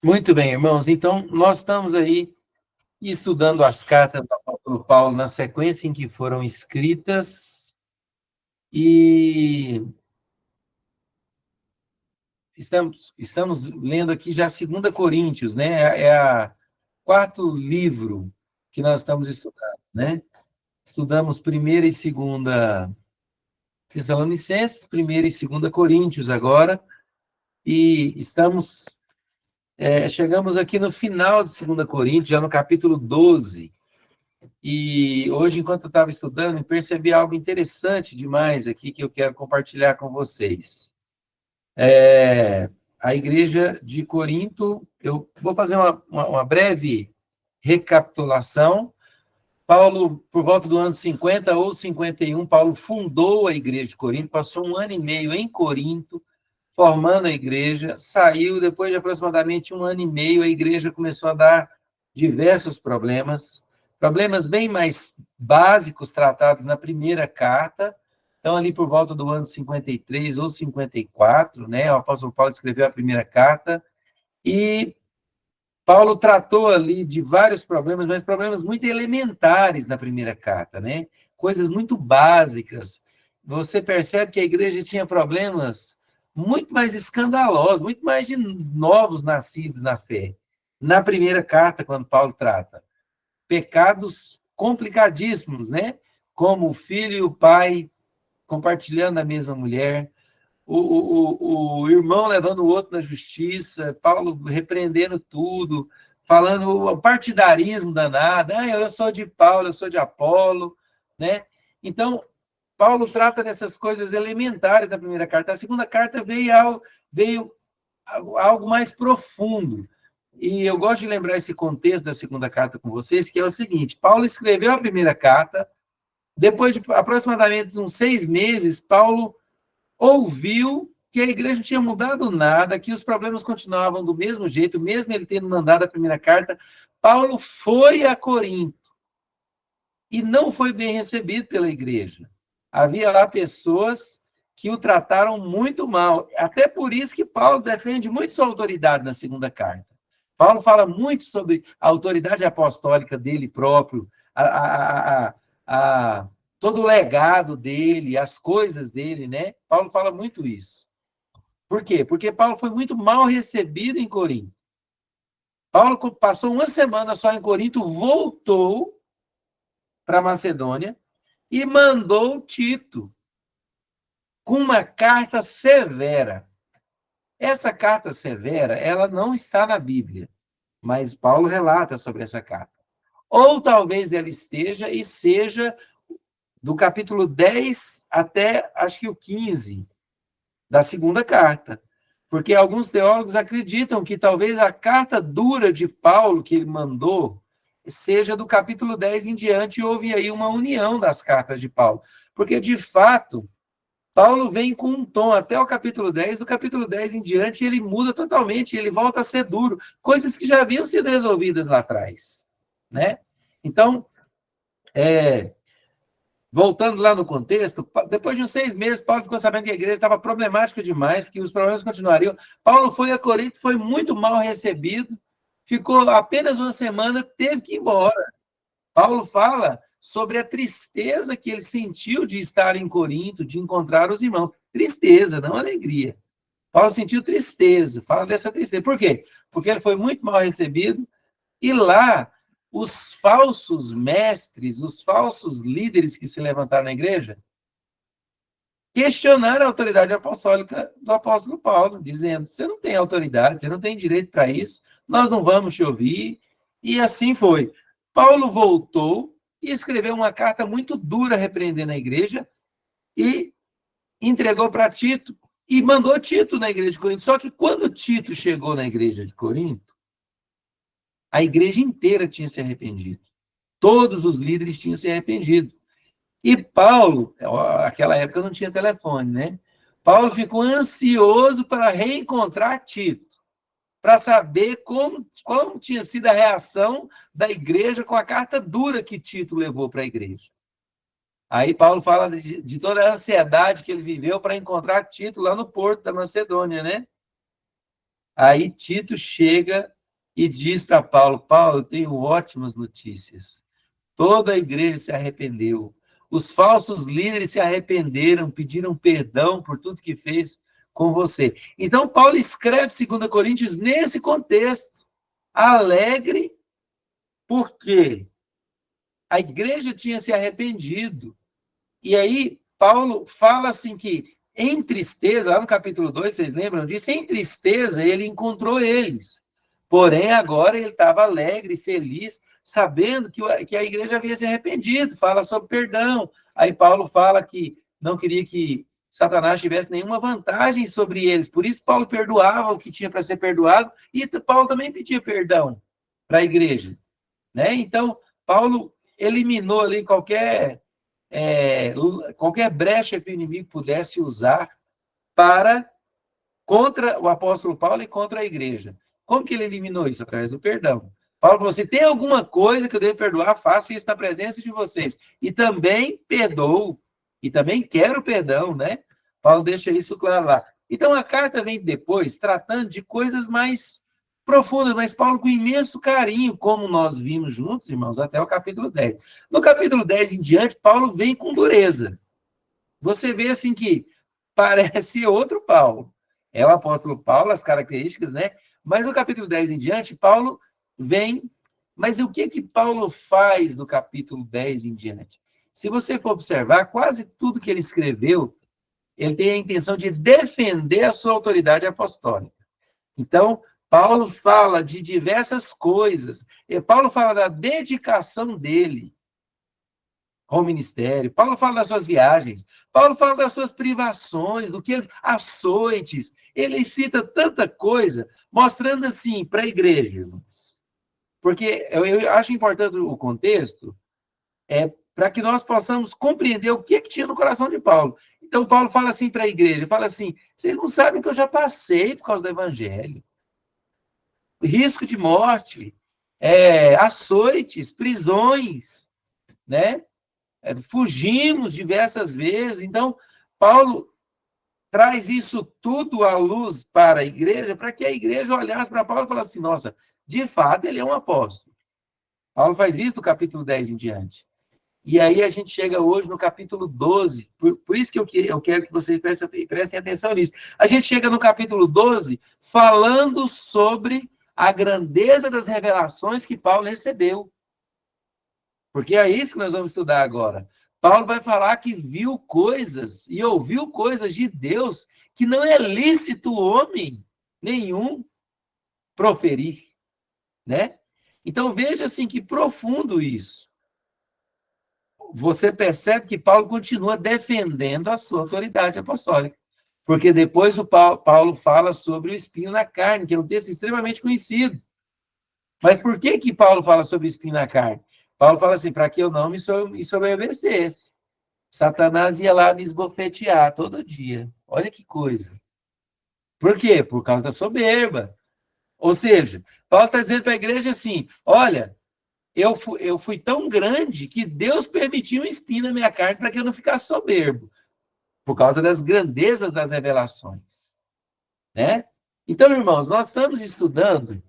Muito bem, irmãos. Então, nós estamos aí estudando as cartas do apóstolo Paulo na sequência em que foram escritas e estamos lendo aqui já 2 Coríntios, né? É o quarto livro que nós estamos estudando, né? Estudamos 1ª e 2ª Tessalonicenses, 1ª e 2ª Coríntios agora, e chegamos aqui no final de 2 Coríntios, já no capítulo 12. E hoje, enquanto eu estava estudando, eu percebi algo interessante demais aqui que eu quero compartilhar com vocês. A igreja de Corinto, eu vou fazer uma breve recapitulação. Paulo, por volta do ano 50 ou 51, Paulo fundou a igreja de Corinto, passou 1 ano e meio em Corinto, formando a igreja, saiu, depois de aproximadamente 1 ano e meio, a igreja começou a dar diversos problemas bem mais básicos tratados na primeira carta. Então, ali por volta do ano 53 ou 54, né, o apóstolo Paulo escreveu a primeira carta, e Paulo tratou ali de vários problemas, mas problemas muito elementares na primeira carta, né? Coisas muito básicas. Você percebe que a igreja tinha problemas muito mais escandalosos, muito mais de novos nascidos na fé. Na primeira carta, quando Paulo trata, pecados complicadíssimos, né? Como o filho e o pai compartilhando a mesma mulher, o irmão levando o outro na justiça, Paulo repreendendo tudo, falando o partidarismo danado, eu sou de Paulo, eu sou de Apolo, né? Então, Paulo trata dessas coisas elementares da primeira carta. A segunda carta veio algo mais profundo. E eu gosto de lembrar esse contexto da segunda carta com vocês, que é o seguinte: Paulo escreveu a primeira carta, depois de aproximadamente uns 6 meses, Paulo ouviu que a igreja não tinha mudado nada, que os problemas continuavam do mesmo jeito, mesmo ele tendo mandado a primeira carta. Paulo foi a Corinto e não foi bem recebido pela igreja. Havia lá pessoas que o trataram muito mal. Até por isso que Paulo defende muito sua autoridade na segunda carta. Paulo fala muito sobre a autoridade apostólica dele próprio, a todo o legado dele, as coisas dele, né? Paulo fala muito isso. Por quê? Porque Paulo foi muito mal recebido em Corinto. Paulo passou 1 semana só em Corinto, voltou para Macedônia e mandou Tito com uma carta severa. Essa carta severa, ela não está na Bíblia, mas Paulo relata sobre essa carta. Ou talvez ela esteja e seja do capítulo 10 até, acho que o 15 da segunda carta. Porque alguns teólogos acreditam que talvez a carta dura de Paulo, que ele mandou, seja do capítulo 10 em diante, e houve aí uma união das cartas de Paulo. Porque, de fato, Paulo vem com um tom até o capítulo 10, do capítulo 10 em diante ele muda totalmente, ele volta a ser duro, coisas que já haviam sido resolvidas lá atrás, né? Então, voltando lá no contexto, depois de uns 6 meses, Paulo ficou sabendo que a igreja estava problemática demais, que os problemas continuariam. Paulo foi a Corinto, foi muito mal recebido, ficou apenas 1 semana, teve que ir embora. Paulo fala sobre a tristeza que ele sentiu de estar em Corinto, de encontrar os irmãos. Tristeza, não alegria. Paulo sentiu tristeza, fala dessa tristeza. Por quê? Porque ele foi muito mal recebido, e lá os falsos mestres, os falsos líderes que se levantaram na igreja, questionaram a autoridade apostólica do apóstolo Paulo, dizendo: você não tem autoridade, você não tem direito para isso, nós não vamos te ouvir. E assim foi. Paulo voltou e escreveu uma carta muito dura repreendendo a igreja e entregou para Tito e mandou Tito na igreja de Corinto. Só que quando Tito chegou na igreja de Corinto, a igreja inteira tinha se arrependido. Todos os líderes tinham se arrependido. E Paulo, naquela época não tinha telefone, né? Paulo ficou ansioso para reencontrar Tito, para saber como tinha sido a reação da igreja com a carta dura que Tito levou para a igreja. Aí Paulo fala de toda a ansiedade que ele viveu para encontrar Tito lá no porto da Macedônia, né? Aí Tito chega e diz para Paulo: Paulo, eu tenho ótimas notícias. Toda a igreja se arrependeu. Os falsos líderes se arrependeram, pediram perdão por tudo que fez com você. Então, Paulo escreve 2 Coríntios nesse contexto, alegre, porque a igreja tinha se arrependido. E aí, Paulo fala assim que, em tristeza, lá no capítulo 2, vocês lembram disso? Em tristeza, ele encontrou eles. Porém, agora ele estava alegre, feliz, sabendo que a igreja havia se arrependido, fala sobre perdão. Aí Paulo fala que não queria que Satanás tivesse nenhuma vantagem sobre eles. Por isso, Paulo perdoava o que tinha para ser perdoado, e Paulo também pedia perdão para a igreja. Né? Então, Paulo eliminou ali qualquer brecha que o inimigo pudesse usar para contra o apóstolo Paulo e contra a igreja. Como que ele eliminou isso? Através do perdão. Paulo falou: se tem alguma coisa que eu devo perdoar, faça isso na presença de vocês. E também perdoo, e também quero perdão, né? Paulo deixa isso claro lá. Então, a carta vem depois, tratando de coisas mais profundas, mas Paulo com imenso carinho, como nós vimos juntos, irmãos, até o capítulo 10. No capítulo 10 em diante, Paulo vem com dureza. Você vê assim que parece outro Paulo. É o apóstolo Paulo, as características, né? Mas no capítulo 10 em diante, Paulo vem. Mas o que Paulo faz no capítulo 10 em diante? Se você for observar, quase tudo que ele escreveu, ele tem a intenção de defender a sua autoridade apostólica. Então, Paulo fala de diversas coisas. Paulo fala da dedicação dele ao ministério. Paulo fala das suas viagens. Paulo fala das suas privações, do que ele, açoites. Ele cita tanta coisa, mostrando assim para a igreja, irmãos. Porque eu acho importante o contexto, para que nós possamos compreender o que tinha no coração de Paulo. Então, Paulo fala assim para a igreja, fala assim: vocês não sabem que eu já passei por causa do evangelho. Risco de morte, açoites, prisões, né? Fugimos diversas vezes. Então, Paulo traz isso tudo à luz para a igreja, para que a igreja olhasse para Paulo e falasse assim: nossa, de fato, ele é um apóstolo. Paulo faz isso do capítulo 10 em diante. E aí a gente chega hoje no capítulo 12, por isso que eu quero que vocês prestem atenção nisso. A gente chega no capítulo 12 falando sobre a grandeza das revelações que Paulo recebeu. Porque é isso que nós vamos estudar agora. Paulo vai falar que viu coisas e ouviu coisas de Deus que não é lícito homem nenhum proferir, né? Então veja assim que profundo isso. Você percebe que Paulo continua defendendo a sua autoridade apostólica. Porque depois o Paulo fala sobre o espinho na carne, que é um texto extremamente conhecido. Mas por que Paulo fala sobre o espinho na carne? Paulo fala assim: para que eu não me soberbecesse. Satanás ia lá me esbofetear todo dia. Olha que coisa. Por quê? Por causa da soberba. Ou seja, Paulo está dizendo para a igreja assim: olha, eu fui tão grande que Deus permitiu um espinho na minha carne para que eu não ficasse soberbo, por causa das grandezas das revelações. Né? Então, irmãos, nós estamos estudando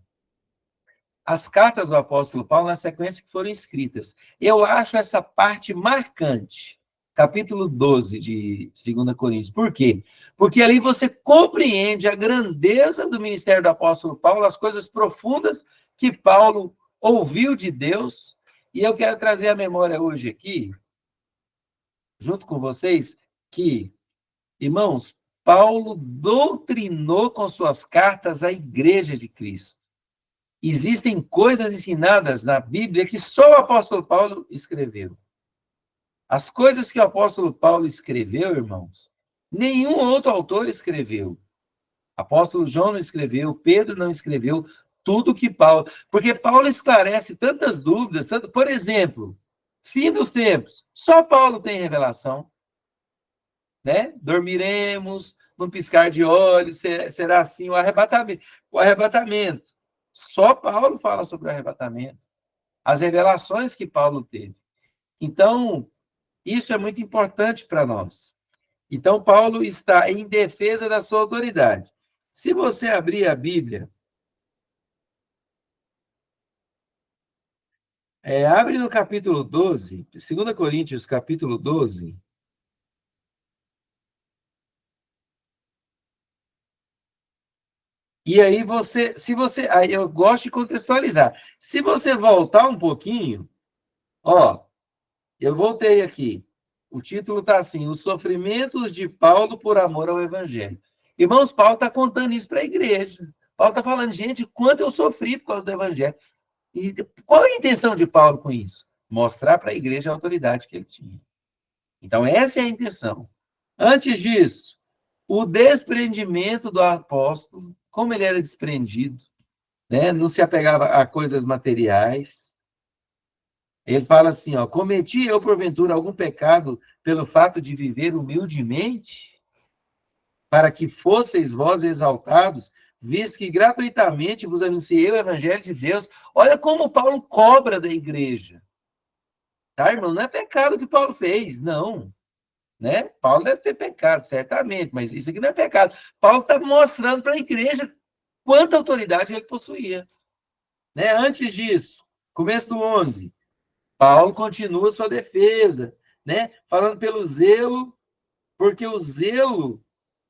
as cartas do apóstolo Paulo na sequência que foram escritas. Eu acho essa parte marcante. Capítulo 12 de 2 Coríntios. Por quê? Porque ali você compreende a grandeza do ministério do apóstolo Paulo, as coisas profundas que Paulo ouviu de Deus. E eu quero trazer à memória hoje aqui, junto com vocês, que, irmãos, Paulo doutrinou com suas cartas a igreja de Cristo. Existem coisas ensinadas na Bíblia que só o apóstolo Paulo escreveu. As coisas que o apóstolo Paulo escreveu, irmãos, nenhum outro autor escreveu. Apóstolo João não escreveu, Pedro não escreveu tudo que Paulo... Porque Paulo esclarece tantas dúvidas, por exemplo, fim dos tempos, só Paulo tem revelação. Né? Dormiremos num piscar de olhos, será assim o arrebatamento. O arrebatamento. Só Paulo fala sobre o arrebatamento. As revelações que Paulo teve. Então, isso é muito importante para nós. Então, Paulo está em defesa da sua autoridade. Se você abrir a Bíblia, Abre no capítulo 12, 2 Coríntios, capítulo 12. E aí aí eu gosto de contextualizar. Se você voltar um pouquinho, ó, eu voltei aqui. O título está assim: Os sofrimentos de Paulo por amor ao Evangelho. Irmãos, Paulo está contando isso para a igreja. Paulo está falando, gente, quanto eu sofri por causa do Evangelho. E qual é a intenção de Paulo com isso? Mostrar para a igreja a autoridade que ele tinha. Então, essa é a intenção. Antes disso, o desprendimento do apóstolo, como ele era desprendido, né? Não se apegava a coisas materiais. Ele fala assim, ó, cometi eu, porventura, algum pecado pelo fato de viver humildemente, para que fosseis vós exaltados, visto que gratuitamente vos anunciei o evangelho de Deus. Olha como Paulo cobra da igreja. Tá, irmão? Não é pecado que Paulo fez, não. Né? Paulo deve ter pecado, certamente, mas isso aqui não é pecado. Paulo está mostrando para a igreja quanta autoridade ele possuía. Né? Antes disso, começo do 11, Paulo continua sua defesa, né? Falando pelo zelo, porque o zelo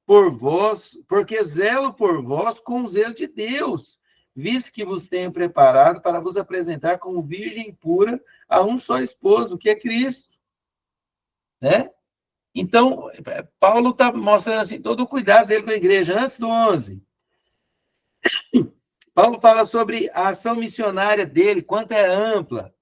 por vós, porque zelo por vós com o zelo de Deus, visto que vos tenho preparado para vos apresentar como virgem pura a um só esposo, que é Cristo, né? Então, Paulo está mostrando assim todo o cuidado dele com a igreja. Antes do 11, Paulo fala sobre a ação missionária dele, quanto é ampla.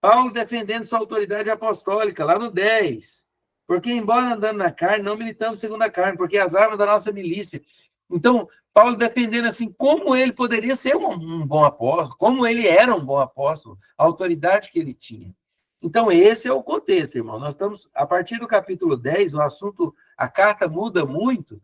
Paulo defendendo sua autoridade apostólica, lá no 10. Porque, embora andando na carne, não militamos segundo a carne, porque as armas da nossa milícia. Então, Paulo defendendo assim, como ele poderia ser um bom apóstolo, como ele era um bom apóstolo, a autoridade que ele tinha. Então, esse é o contexto, irmão. Nós estamos, a partir do capítulo 10, o assunto, a carta muda muito,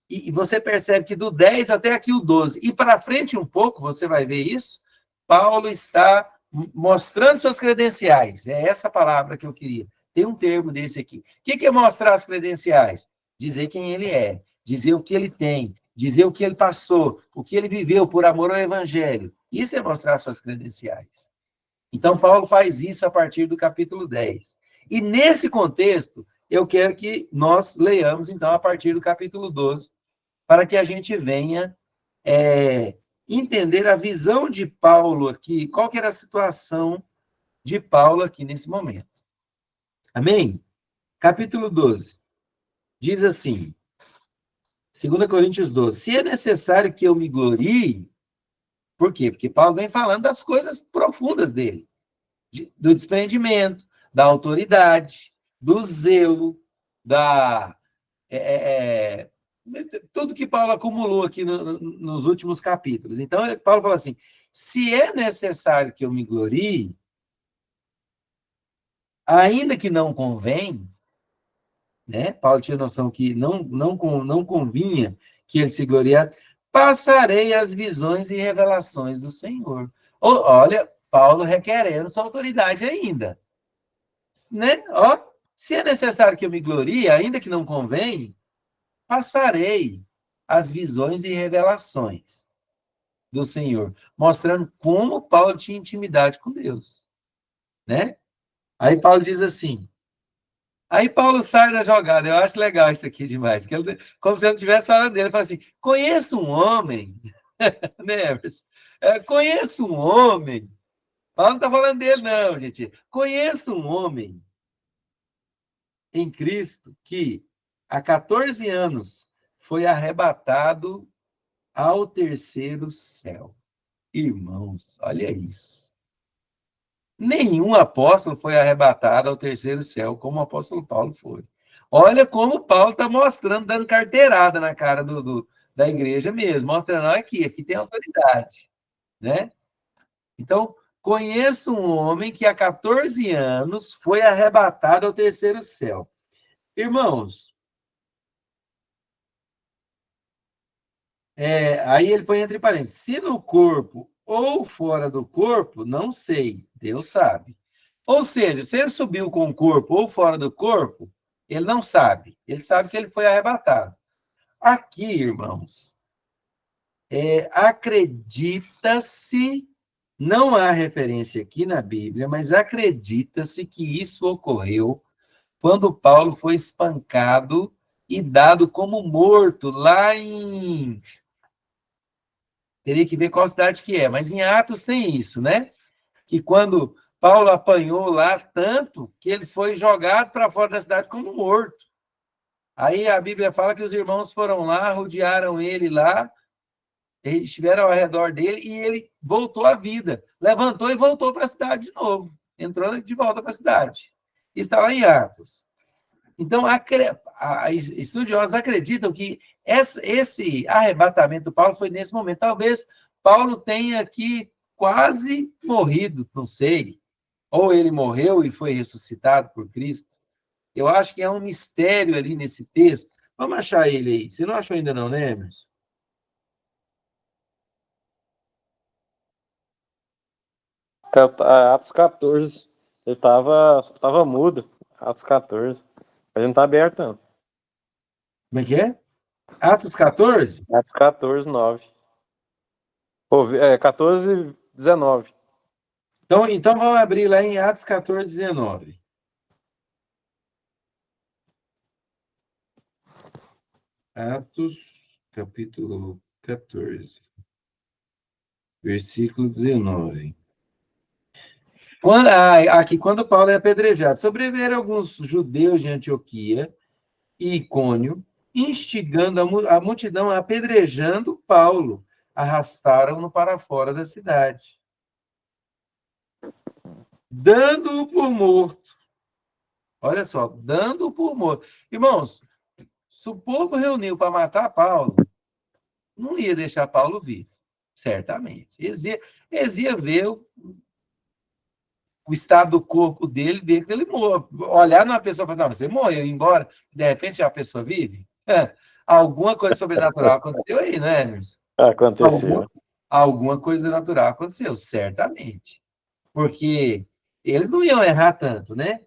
e você percebe que do 10 até aqui o 12, e para frente um pouco, você vai ver isso, Paulo está mostrando suas credenciais. É essa palavra que eu queria. Tem um termo desse aqui. O que é mostrar as credenciais? Dizer quem ele é, dizer o que ele tem, dizer o que ele passou, o que ele viveu por amor ao evangelho. Isso é mostrar suas credenciais. Então, Paulo faz isso a partir do capítulo 10. E nesse contexto, eu quero que nós leiamos, então, a partir do capítulo 12, para que a gente venha entender a visão de Paulo aqui, qual que era a situação de Paulo aqui nesse momento. Amém? Capítulo 12. Diz assim, 2 Coríntios 12, se é necessário que eu me glorie, por quê? Porque Paulo vem falando das coisas profundas dele, do desprendimento, da autoridade, do zelo, da tudo que Paulo acumulou aqui nos últimos capítulos. Então, Paulo fala assim, se é necessário que eu me glorie, ainda que não convém, né? Paulo tinha noção que não convinha que ele se gloriasse, passarei as visões e revelações do Senhor. Olha, Paulo requerendo sua autoridade ainda. Né? Ó, se é necessário que eu me glorie, ainda que não convém, passarei as visões e revelações do Senhor, mostrando como Paulo tinha intimidade com Deus, né? Aí Paulo diz assim, aí Paulo sai da jogada, eu acho legal isso aqui demais, que ele, como se ele não estivesse falando dele, ele fala assim, conheço um homem, né, Emerson? Conheço um homem, Paulo não está falando dele não, gente, conheço um homem em Cristo que há 14 anos foi arrebatado ao terceiro céu. Irmãos, olha isso. Nenhum apóstolo foi arrebatado ao terceiro céu como o apóstolo Paulo foi. Olha como Paulo está mostrando, dando carteirada na cara da igreja mesmo, mostrando, olha aqui tem autoridade, né? Então, conheço um homem que há 14 anos foi arrebatado ao terceiro céu. Irmãos, aí ele põe entre parênteses, se no corpo ou fora do corpo, não sei, Deus sabe. Ou seja, se ele subiu com o corpo ou fora do corpo, ele não sabe. Ele sabe que ele foi arrebatado. Aqui, irmãos, acredita-se Não há referência aqui na Bíblia, mas acredita-se que isso ocorreu quando Paulo foi espancado e dado como morto lá em... Teria que ver qual cidade que é, mas em Atos tem isso, né? Que quando Paulo apanhou lá tanto que ele foi jogado para fora da cidade como morto. Aí a Bíblia fala que os irmãos foram lá, rodearam ele lá, eles estiveram ao redor dele e ele voltou à vida. Levantou e voltou para a cidade de novo. Entrou de volta para a cidade. Está lá em Atos. Então, estudiosos acreditam que esse arrebatamento do Paulo foi nesse momento. Talvez Paulo tenha aqui quase morrido, não sei. Ou ele morreu e foi ressuscitado por Cristo. Eu acho que é um mistério ali nesse texto. Vamos achar ele aí. Você não achou ainda não, né, Emerson? Atos 14. Ele tava mudo. Atos 14. Mas não tá aberto, não. Como é que é? Atos 14? Atos 14, 9. Pô, 14, 19. Então vamos abrir lá em Atos 14, 19. Atos, capítulo 14, versículo 19. Aqui, quando Paulo é apedrejado, sobreviveram alguns judeus de Antioquia e Icônio, instigando a multidão, apedrejando Paulo, arrastaram-no para fora da cidade, dando-o por morto. Olha só, dando-o por morto. Irmãos, se o povo reuniu para matar Paulo, não ia deixar Paulo vivo, certamente. Eles iam ver o estado do corpo dele, ver que ele morre. Olhar numa pessoa e falar, não, você morreu, ir embora, de repente a pessoa vive? Alguma coisa sobrenatural aconteceu aí, né, Emerson? Aconteceu. Alguma coisa natural aconteceu, certamente. Porque eles não iam errar tanto, né?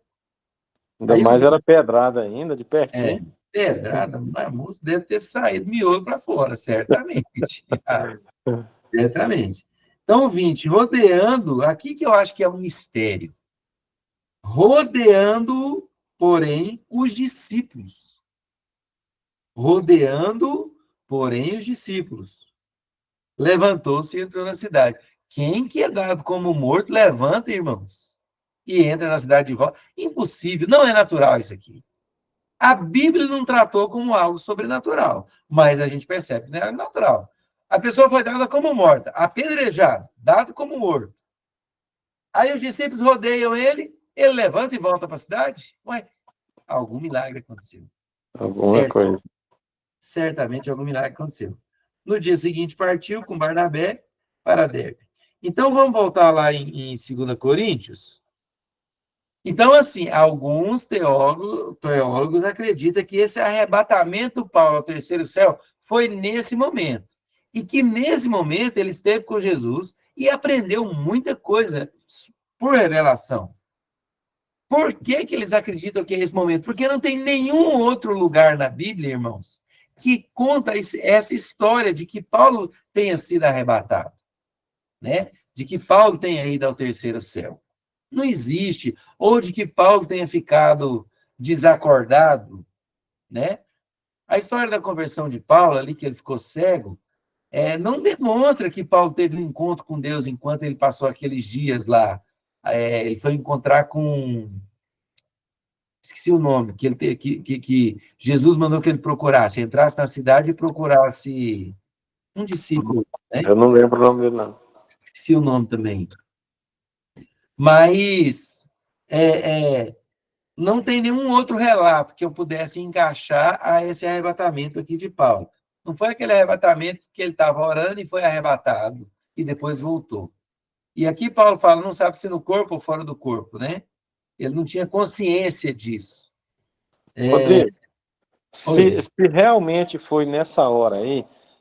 Ainda Aí o mais 20, era pedrada ainda, de pertinho. pedrada, a moça deve ter saído miolo para fora, certamente. Certamente. Então, 20, rodeando, aqui que eu acho que é um mistério. Rodeando, porém, os discípulos. Rodeando, porém, os discípulos. Levantou-se e entrou na cidade. Quem que é dado como morto, levanta, irmãos, e entra na cidade de volta. Impossível, não é natural isso aqui. A Bíblia não tratou como algo sobrenatural, mas a gente percebe que não é natural. A pessoa foi dada como morta, apedrejado, dado como morto. Aí os discípulos rodeiam ele levanta e volta para a cidade. Ué, algum milagre aconteceu. Alguma coisa. Certamente algum milagre aconteceu. No dia seguinte, partiu com Barnabé para Derbe. Então, vamos voltar lá em 2 Coríntios. Então, assim, alguns teólogos acreditam que esse arrebatamento do Paulo ao terceiro céu foi nesse momento. E que nesse momento ele esteve com Jesus e aprendeu muita coisa por revelação. Por que que eles acreditam que é esse momento? Porque não tem nenhum outro lugar na Bíblia, irmãos, que conta essa história de que Paulo tenha sido arrebatado, né? De que Paulo tenha ido ao terceiro céu. Não existe. Ou de que Paulo tenha ficado desacordado, né? A história da conversão de Paulo, ali que ele ficou cego, não demonstra que Paulo teve um encontro com Deus enquanto ele passou aqueles dias lá. Ele foi encontrar com... Esqueci o nome, que Jesus mandou que ele procurasse, entrasse na cidade e procurasse um discípulo, né? Eu não lembro o nome dele, não. Esqueci o nome também. Mas não tem nenhum outro relato que eu pudesse encaixar a esse arrebatamento aqui de Paulo. Não foi aquele arrebatamento que ele estava orando e foi arrebatado e depois voltou. E aqui Paulo fala, não sabe se no corpo ou fora do corpo, né? Ele não tinha consciência disso. Rodrigo, Oi. se realmente foi nessa hora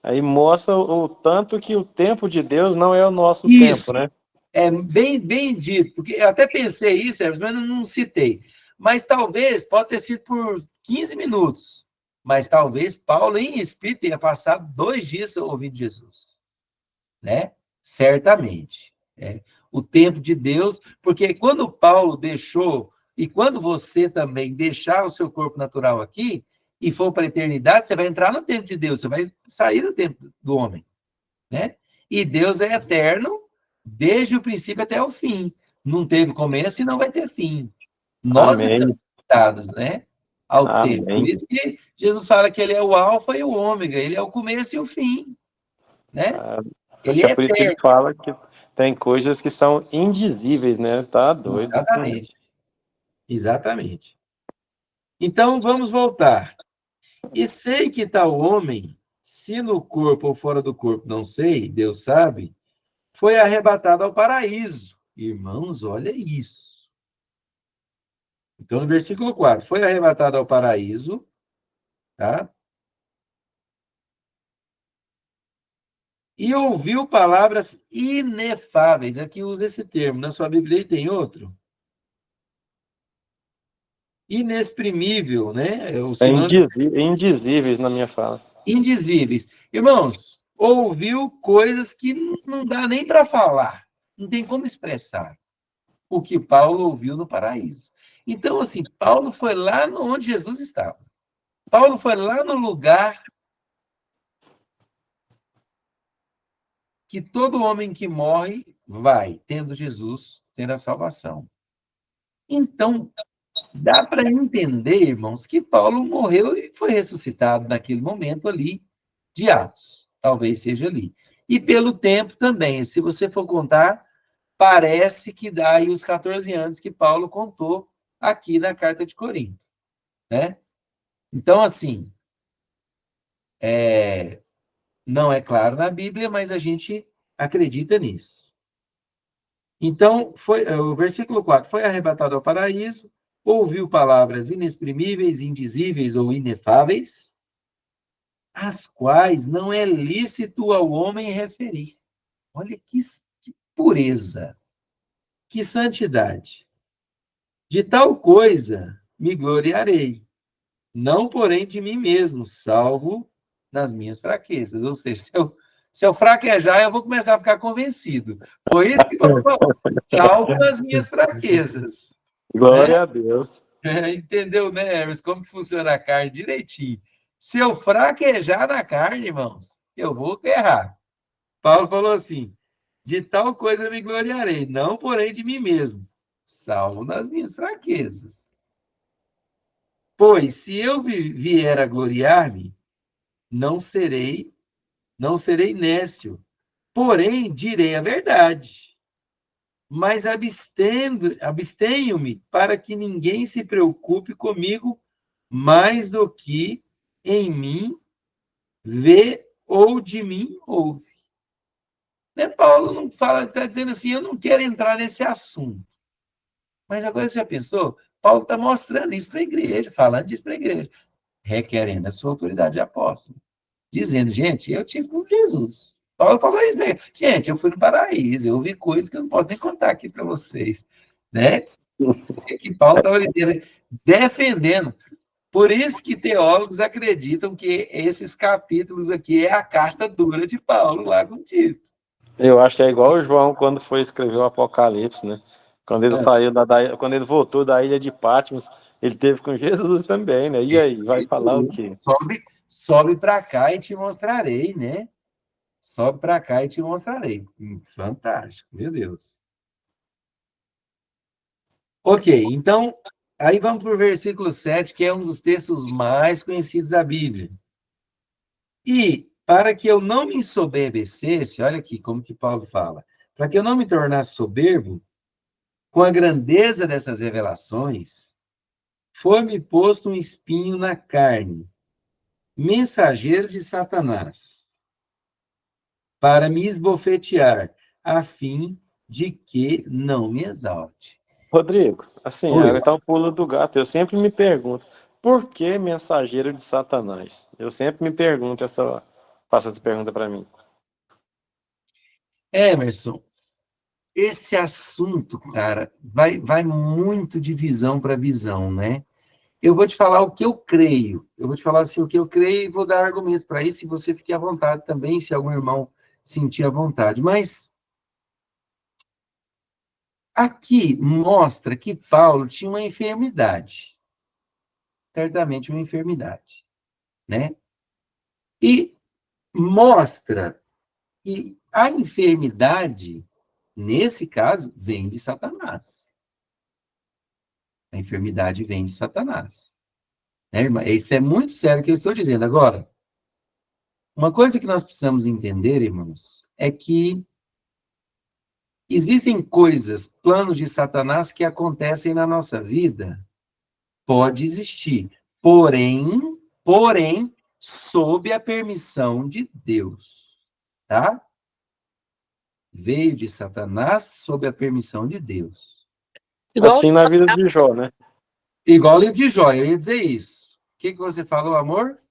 aí mostra o tanto que o tempo de Deus não é o nosso tempo, Isso, né? é bem dito, porque eu até pensei isso, mas não citei. Mas talvez, pode ter sido por 15 minutos, mas talvez Paulo, em espírito, tenha passado 2 dias ouvindo Jesus, né? Certamente. O tempo de Deus, porque quando Paulo deixou, e quando você também deixar o seu corpo natural aqui, e for para a eternidade, você vai entrar no tempo de Deus, você vai sair do tempo do homem, né? E Deus é eterno, desde o princípio até o fim. Não teve começo e não vai ter fim. Nós estamos Amém. limitados, né, ao tempo. Por Amém. isso que Jesus fala que ele é o alfa e o ômega, ele é o começo e o fim, né? Ah, Ele acho que é é por isso que ele eterno. fala que tem coisas que são indizíveis, né? Tá doido. Exatamente. Exatamente. Então, vamos voltar. E sei que tal homem, se no corpo ou fora do corpo, não sei, Deus sabe, foi arrebatado ao paraíso. Irmãos, olha isso. Então, no versículo 4, foi arrebatado ao paraíso, tá? E ouviu palavras inefáveis. Aqui usa esse termo. Na sua Bíblia tem outro? Inexprimível, né? É o É sinônimo indizíveis na minha fala. indizíveis. Irmãos, ouviu coisas que não dá nem para falar. Não tem como expressar o que Paulo ouviu no paraíso. Então, assim, Paulo foi lá onde Jesus estava. Paulo foi lá no lugar que todo homem que morre vai, tendo Jesus, tendo a salvação. Então, dá para entender, irmãos, que Paulo morreu e foi ressuscitado naquele momento ali de Atos. Talvez seja ali. E pelo tempo também, se você for contar, parece que dá aí os 14 anos que Paulo contou aqui na carta de Corinto, né? Então, assim, não é claro na Bíblia, mas a gente acredita nisso. Então, o versículo 4, foi arrebatado ao paraíso, ouviu palavras inexprimíveis, indizíveis ou inefáveis, as quais não é lícito ao homem referir. Olha que pureza, que santidade. De tal coisa me gloriarei, não porém de mim mesmo, salvo nas minhas fraquezas. Ou seja, se eu fraquejar, eu vou começar a ficar convencido. Foi isso que Paulo falou, salvo nas minhas fraquezas. Né? Glória a Deus. Entendeu, né, Hermes? Como que funciona a carne direitinho. Se eu fraquejar na carne, irmãos, eu vou errar. Paulo falou assim, de tal coisa me gloriarei, não porém de mim mesmo, salvo nas minhas fraquezas. Pois, se eu vier a gloriar-me, não serei, não serei nécio, porém direi a verdade. Mas abstenho-me para que ninguém se preocupe comigo mais do que em mim vê ou de mim ouve. Né? Paulo não fala, está dizendo assim, eu não quero entrar nesse assunto. Mas agora você já pensou? Paulo está mostrando isso para a igreja, falando disso para a igreja, requerendo a sua autoridade de apóstolo, dizendo, gente, eu tive com Jesus. Paulo falou isso, né? Gente, eu fui no paraíso, eu ouvi coisas que eu não posso nem contar aqui para vocês, né? Que Paulo estava defendendo. Por isso que teólogos acreditam que esses capítulos aqui é a carta dura de Paulo lá com Tito. Eu acho que é igual o João quando foi escrever o Apocalipse, né? Quando ele saiu quando ele voltou da ilha de Patmos, ele teve com Jesus também, né? E aí, vai falar o quê? Sobe para cá e te mostrarei, né? Sobe para cá e te mostrarei. Fantástico, meu Deus. Ok, então, aí vamos para o versículo 7, que é um dos textos mais conhecidos da Bíblia. E, para que eu não me ensoberbecesse, olha aqui como que Paulo fala, para que eu não me tornasse soberbo, com a grandeza dessas revelações, foi-me posto um espinho na carne, mensageiro de Satanás, para me esbofetear, a fim de que não me exalte. Rodrigo, assim, Oi. agora tá um pulo do gato. Eu sempre me pergunto, por que mensageiro de Satanás? Eu sempre me pergunto faço essa pergunta para mim. Emerson, esse assunto, cara, vai muito de visão para visão, né? Eu vou te falar o que eu creio. Eu vou te falar assim o que eu creio e vou dar argumentos para isso, e você fique à vontade também, se algum irmão sentir à vontade. Mas aqui mostra que Paulo tinha uma enfermidade. Certamente uma enfermidade, né? E mostra que a enfermidade, nesse caso, vem de Satanás. A enfermidade vem de Satanás. Né, irmã? Isso é muito sério o que eu estou dizendo. Agora, uma coisa que nós precisamos entender, irmãos, é que existem coisas, planos de Satanás que acontecem na nossa vida. Pode existir. Porém, sob a permissão de Deus. Tá? Veio de Satanás sob a permissão de Deus. Igual Assim na vida de Jó, né? Igual o livro de Jó, eu ia dizer isso. O que você falou, amor?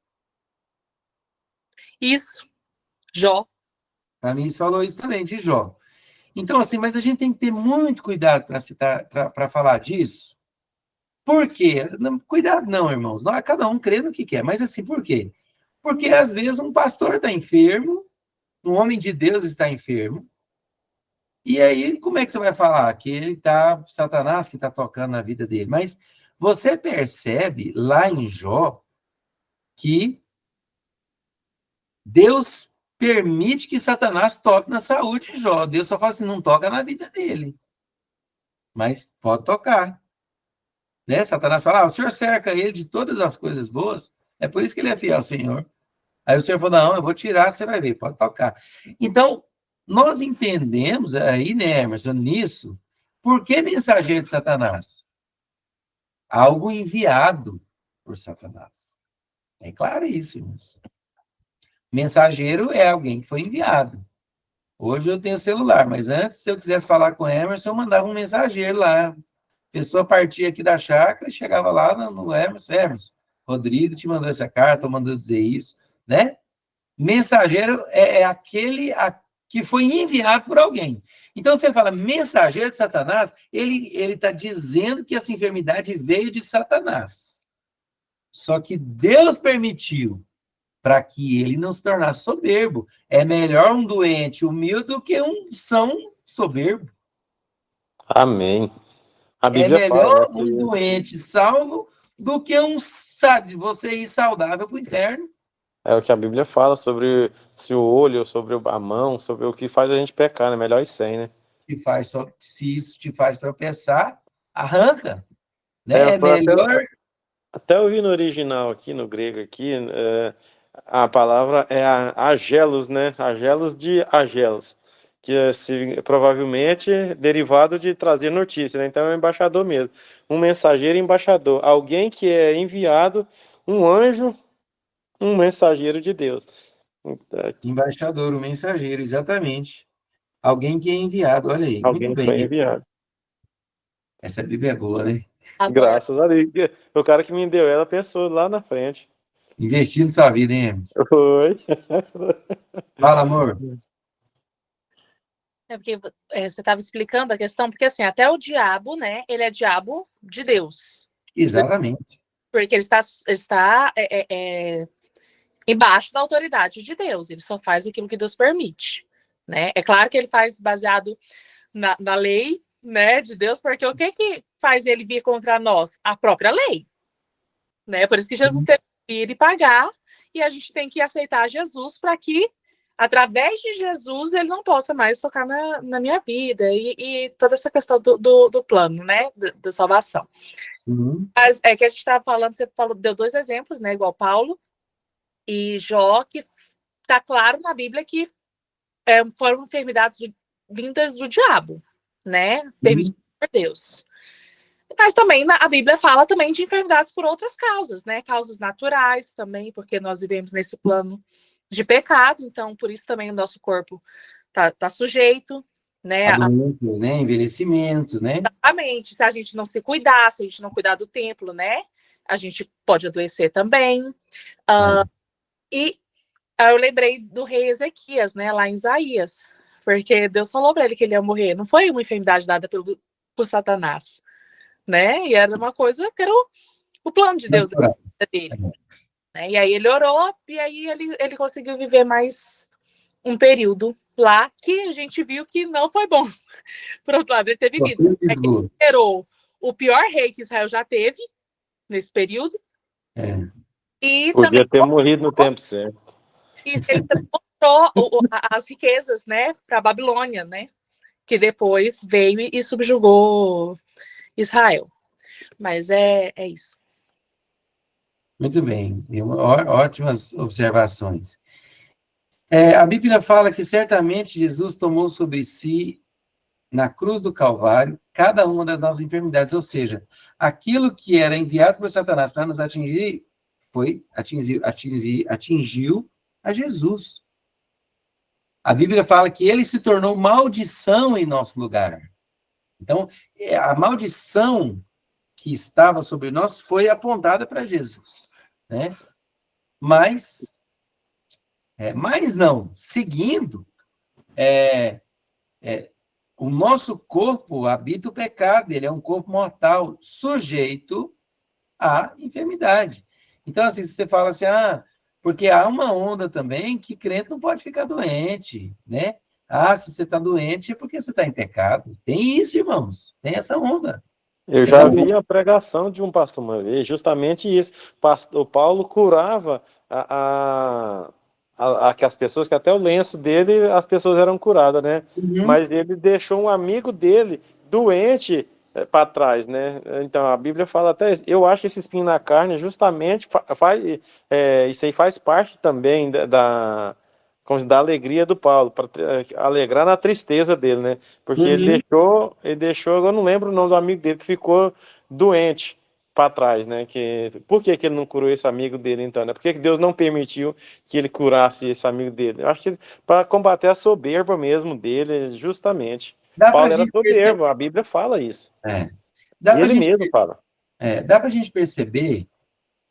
isso, Jó. A mim falou isso também, de Jó. Então, assim, mas a gente tem que ter muito cuidado para falar disso. Por quê? Não, cuidado não, irmãos. Não é cada um crê no que quer. Mas assim, por quê? Porque às vezes um pastor está enfermo, um homem de Deus está enfermo, e aí como é que você vai falar? Que ele está, Satanás que está tocando na vida dele. Mas você percebe lá em Jó que Deus permite que Satanás toque na saúde de Jó. Deus só fala assim, não toca na vida dele. Mas pode tocar. Né? Satanás fala, o Senhor cerca ele de todas as coisas boas, é por isso que ele é fiel ao Senhor. Aí o Senhor falou, não, eu vou tirar, você vai ver, pode tocar. Então, nós entendemos aí, né, Emerson, nisso, por que mensageiro de Satanás? Algo enviado por Satanás. É claro isso, irmãos. Mensageiro é alguém que foi enviado. Hoje eu tenho celular, mas antes, se eu quisesse falar com o Emerson, eu mandava um mensageiro lá. A pessoa partia aqui da chácara e chegava lá no Emerson. Emerson, Rodrigo te mandou essa carta, mandou dizer isso, né? Mensageiro é aquele que foi enviado por alguém. Então, se ele fala mensageiro de Satanás, ele está dizendo que essa enfermidade veio de Satanás. Só que Deus permitiu para que ele não se tornasse soberbo. É melhor um doente humilde do que um são soberbo. Amém. A É Bíblia fala, né? melhor um doente salvo do que você ir saudável para o inferno. É o que a Bíblia fala sobre se o olho, sobre a mão, sobre o que faz a gente pecar, né? Melhor ir sem, né? Se isso te faz tropeçar, arranca. É, Né? É melhor. até eu vi no original aqui, no grego aqui, a palavra é agelos, né? Agelos de agelos, que é provavelmente derivado de trazer notícia, né? Então é um embaixador mesmo. Um mensageiro e embaixador. Alguém que é enviado, um anjo, um mensageiro de Deus. Embaixador, o mensageiro, exatamente. Alguém que é enviado, olha aí. Alguém Muito que foi bem. enviado. Essa Bíblia é boa, né? Agora, Graças a Deus. O cara que me deu ela pensou lá na frente. Investindo em sua vida, hein, Emerson? Oi. Fala, amor. é porque você estava explicando a questão, porque assim, até o diabo, né, ele é diabo de Deus. Exatamente. Porque ele está embaixo da autoridade de Deus, ele só faz aquilo que Deus permite, né? É claro que ele faz baseado na lei, né, de Deus, porque o que faz ele vir contra nós? A própria lei, né? Por isso que Jesus teve que ir e pagar, e a gente tem que aceitar Jesus para que, através de Jesus, ele não possa mais tocar na minha vida, e toda essa questão do plano, né, da salvação. Sim. Mas é que a gente estava falando, você deu 2 exemplos, né, igual Paulo e Jó, que está claro na Bíblia que foram enfermidades vindas do diabo, né? Permitidas por Deus. Mas também a Bíblia fala também de enfermidades por outras causas, né? Causas naturais também, porque nós vivemos nesse plano de pecado, então por isso também o nosso corpo tá sujeito, né? Doenças, né? Envelhecimento, né? Exatamente. Se a gente não se cuidar, se a gente não cuidar do templo, né? A gente pode adoecer também. E eu lembrei do rei Ezequias, né? Lá em Isaías. Porque Deus falou para ele que ele ia morrer. Não foi uma enfermidade dada por Satanás, né? E era uma coisa que era o plano de Deus dele. Né? E aí ele orou, e aí ele conseguiu viver mais um período lá que a gente viu que não foi bom. Por outro lado, ele teve vida. Ele esperou o pior rei que Israel já teve nesse período. E podia também ter morrido no tempo certo. E ele mostrou as riquezas, né, para a Babilônia, né, que depois veio e subjugou Israel. Mas é isso. Muito bem, ótimas observações. A Bíblia fala que certamente Jesus tomou sobre si, na cruz do Calvário, cada uma das nossas enfermidades, ou seja, aquilo que era enviado por Satanás para nos atingir, atingiu a Jesus. A Bíblia fala que ele se tornou maldição em nosso lugar. Então, a maldição que estava sobre nós foi apontada para Jesus, né? Mas não, seguindo, o nosso corpo habita o pecado, ele é um corpo mortal, sujeito à enfermidade. Então, assim, se você fala assim, porque há uma onda também que crente não pode ficar doente, né? Se você está doente é porque você está em pecado. Tem isso, irmãos, tem essa onda. Eu já vi a pregação de um pastor uma vez, justamente isso. O Paulo curava que as pessoas, que até o lenço dele, as pessoas eram curadas, né? Uhum. Mas ele deixou um amigo dele doente para trás, né? Então a Bíblia fala até isso. Eu acho que esse espinho na carne justamente isso aí faz parte também da alegria do Paulo, para alegrar na tristeza dele, né? Porque ele deixou, eu não lembro o nome do amigo dele que ficou doente para trás, né? Por que ele não curou esse amigo dele então, né? Por que Deus não permitiu que ele curasse esse amigo dele? Eu acho que para combater a soberba mesmo dele, justamente. Paulo era soberbo, a Bíblia fala isso. Ele mesmo fala. Dá para a gente perceber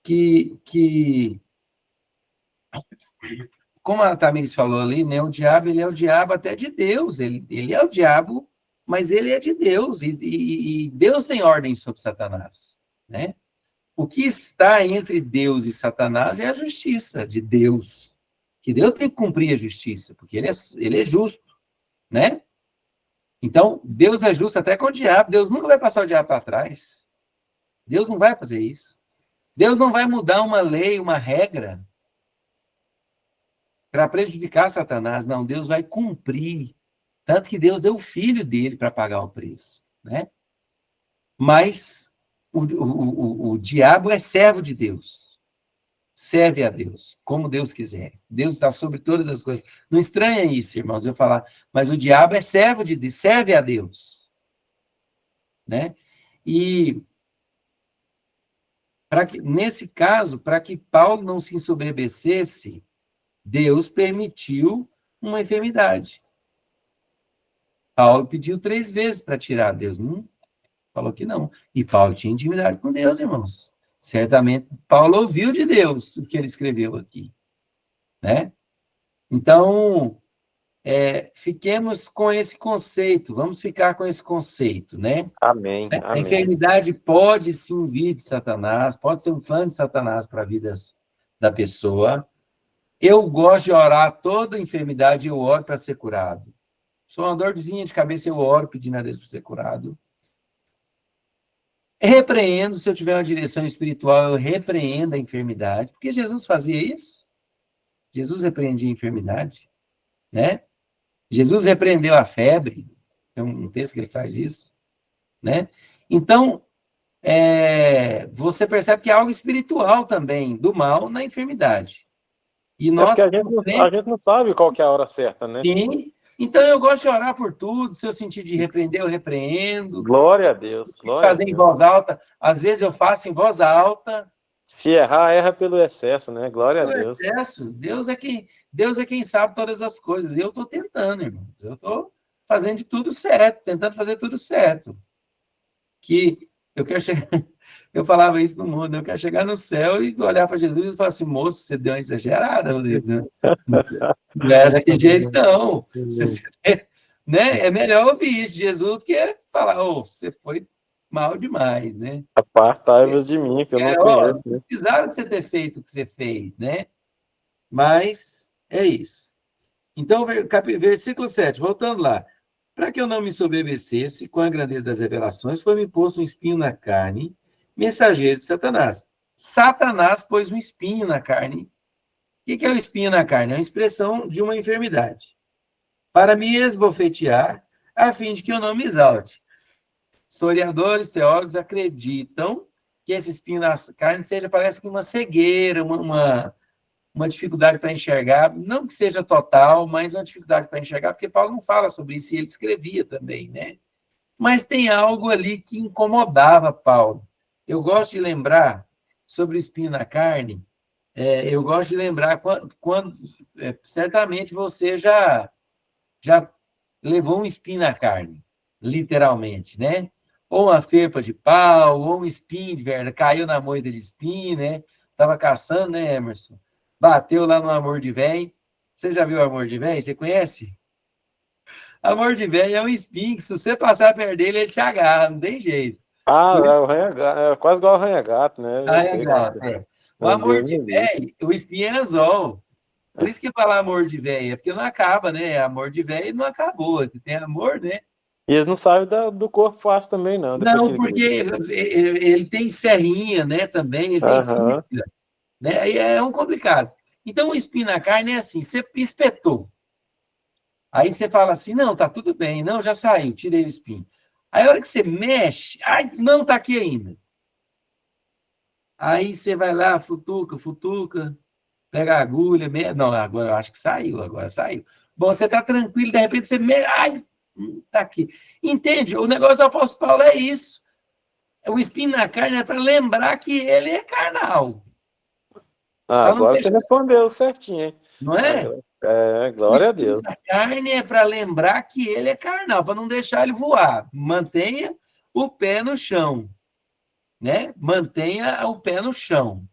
que como a Tamiris falou ali, né, o diabo, ele é o diabo até de Deus, ele é o diabo, mas ele é de Deus, e Deus tem ordem sobre Satanás, né? O que está entre Deus e Satanás é a justiça de Deus, que Deus tem que cumprir a justiça, porque ele é justo, né? Então, Deus é justo até com o diabo, Deus nunca vai passar o diabo para trás, Deus não vai fazer isso. Deus não vai mudar uma lei, uma regra, para prejudicar Satanás. Não, Deus vai cumprir. Tanto que Deus deu o filho dele para pagar o preço, né? Mas o diabo é servo de Deus. Serve a Deus, como Deus quiser. Deus está sobre todas as coisas. Não estranha isso, irmãos, eu falar, mas o diabo é servo de Deus, serve a Deus. Né? E nesse caso, para que Paulo não se ensoberbecesse, Deus permitiu uma enfermidade. Paulo pediu 3 vezes para tirar. Deus não falou que não. E Paulo tinha intimidade com Deus, irmãos. Certamente, Paulo ouviu de Deus o que ele escreveu aqui. Né? Então, fiquemos com esse conceito. Vamos ficar com esse conceito, né? Amém. A enfermidade pode sim vir de Satanás, pode ser um plano de Satanás para a vida da pessoa. Eu gosto de orar toda enfermidade, eu oro para ser curado. Sou uma dorzinha de cabeça, eu oro pedindo a Deus para ser curado. Repreendo, se eu tiver uma direção espiritual, eu repreendo a enfermidade, porque Jesus fazia isso. Jesus repreendia a enfermidade, né? Jesus repreendeu a febre, tem um texto que ele faz isso, né? Então, você percebe que há algo espiritual também, do mal na enfermidade. E nós, porque a gente não sabe qual que é a hora certa, né? Sim. Então, eu gosto de orar por tudo. Se eu sentir de repreender, eu repreendo. Glória a Deus. Fazer em voz alta. Às vezes eu faço em voz alta. Se errar, erra pelo excesso, né? Glória a Deus. Excesso. Deus é quem sabe todas as coisas. E eu estou tentando, irmãos. Eu estou fazendo de tudo certo, tentando fazer tudo certo. Que eu quero chegar... Eu falava isso no mundo, eu quero chegar no céu e olhar para Jesus e falar assim, moço, você deu uma exagerada. Não é daquele jeito, não. Né? É melhor ouvir isso de Jesus do que falar, você foi mal demais, né? Apartai-vos de mim, que eu não conheço. Não precisava de você ter feito o que você fez, né? Mas é isso. Então, versículo 7, voltando lá. Para que eu não me soberbecesse com a grandeza das revelações, foi-me posto um espinho na carne, mensageiro de Satanás. Satanás pôs um espinho na carne. O que é o espinho na carne? É uma expressão de uma enfermidade. Para me esbofetear, a fim de que eu não me exalte. Historiadores, teólogos acreditam que esse espinho na carne parece que uma cegueira, uma dificuldade para enxergar, não que seja total, mas uma dificuldade para enxergar, porque Paulo não fala sobre isso e ele escrevia também, né? Mas tem algo ali que incomodava Paulo. Eu gosto de lembrar sobre o espinho na carne, eu gosto de lembrar quando certamente você já levou um espinho na carne, literalmente, né? Ou uma ferpa de pau, ou um espinho de verdade, caiu na moita de espinho, né? Estava caçando, né, Emerson? Bateu lá no amor de véi. Você já viu o amor de véi? Você conhece? Amor de véi é um espinho que, se você passar perto dele, ele te agarra, não tem jeito. É quase igual o arranha-gato, né? Eu sei. O amor Deus de me livre. véi, o espinho é anzol. Por isso que fala amor de véi, é porque não acaba, né? Amor de véi não acabou. Você tem amor, né? E eles não sabem do corpo fácil também, não. Depois que Não, ele porque gruda. ele tem serrinha, né? Também, ele tem Aham. fístula, né? Aí é um complicado. Então, o espinho na carne é assim: você espetou. Aí você fala assim: não, tá tudo bem, não, já saiu, tirei o espinho. Aí, a hora que você mexe, ai, não, tá aqui ainda. Aí você vai lá, futuca, pega a agulha, não, agora eu acho que saiu, agora saiu. Bom, você tá tranquilo, de repente você mexe, ai, tá aqui. Entende? O negócio do apóstolo Paulo é isso. O espinho na carne é para lembrar que ele é carnal. Para não Agora você deixar, respondeu certinho, hein? não é? O Glória a espinho Deus. na carne é para lembrar que ele é carnal, para não deixar ele voar. Mantenha o pé no chão, né? Mantenha o pé no chão.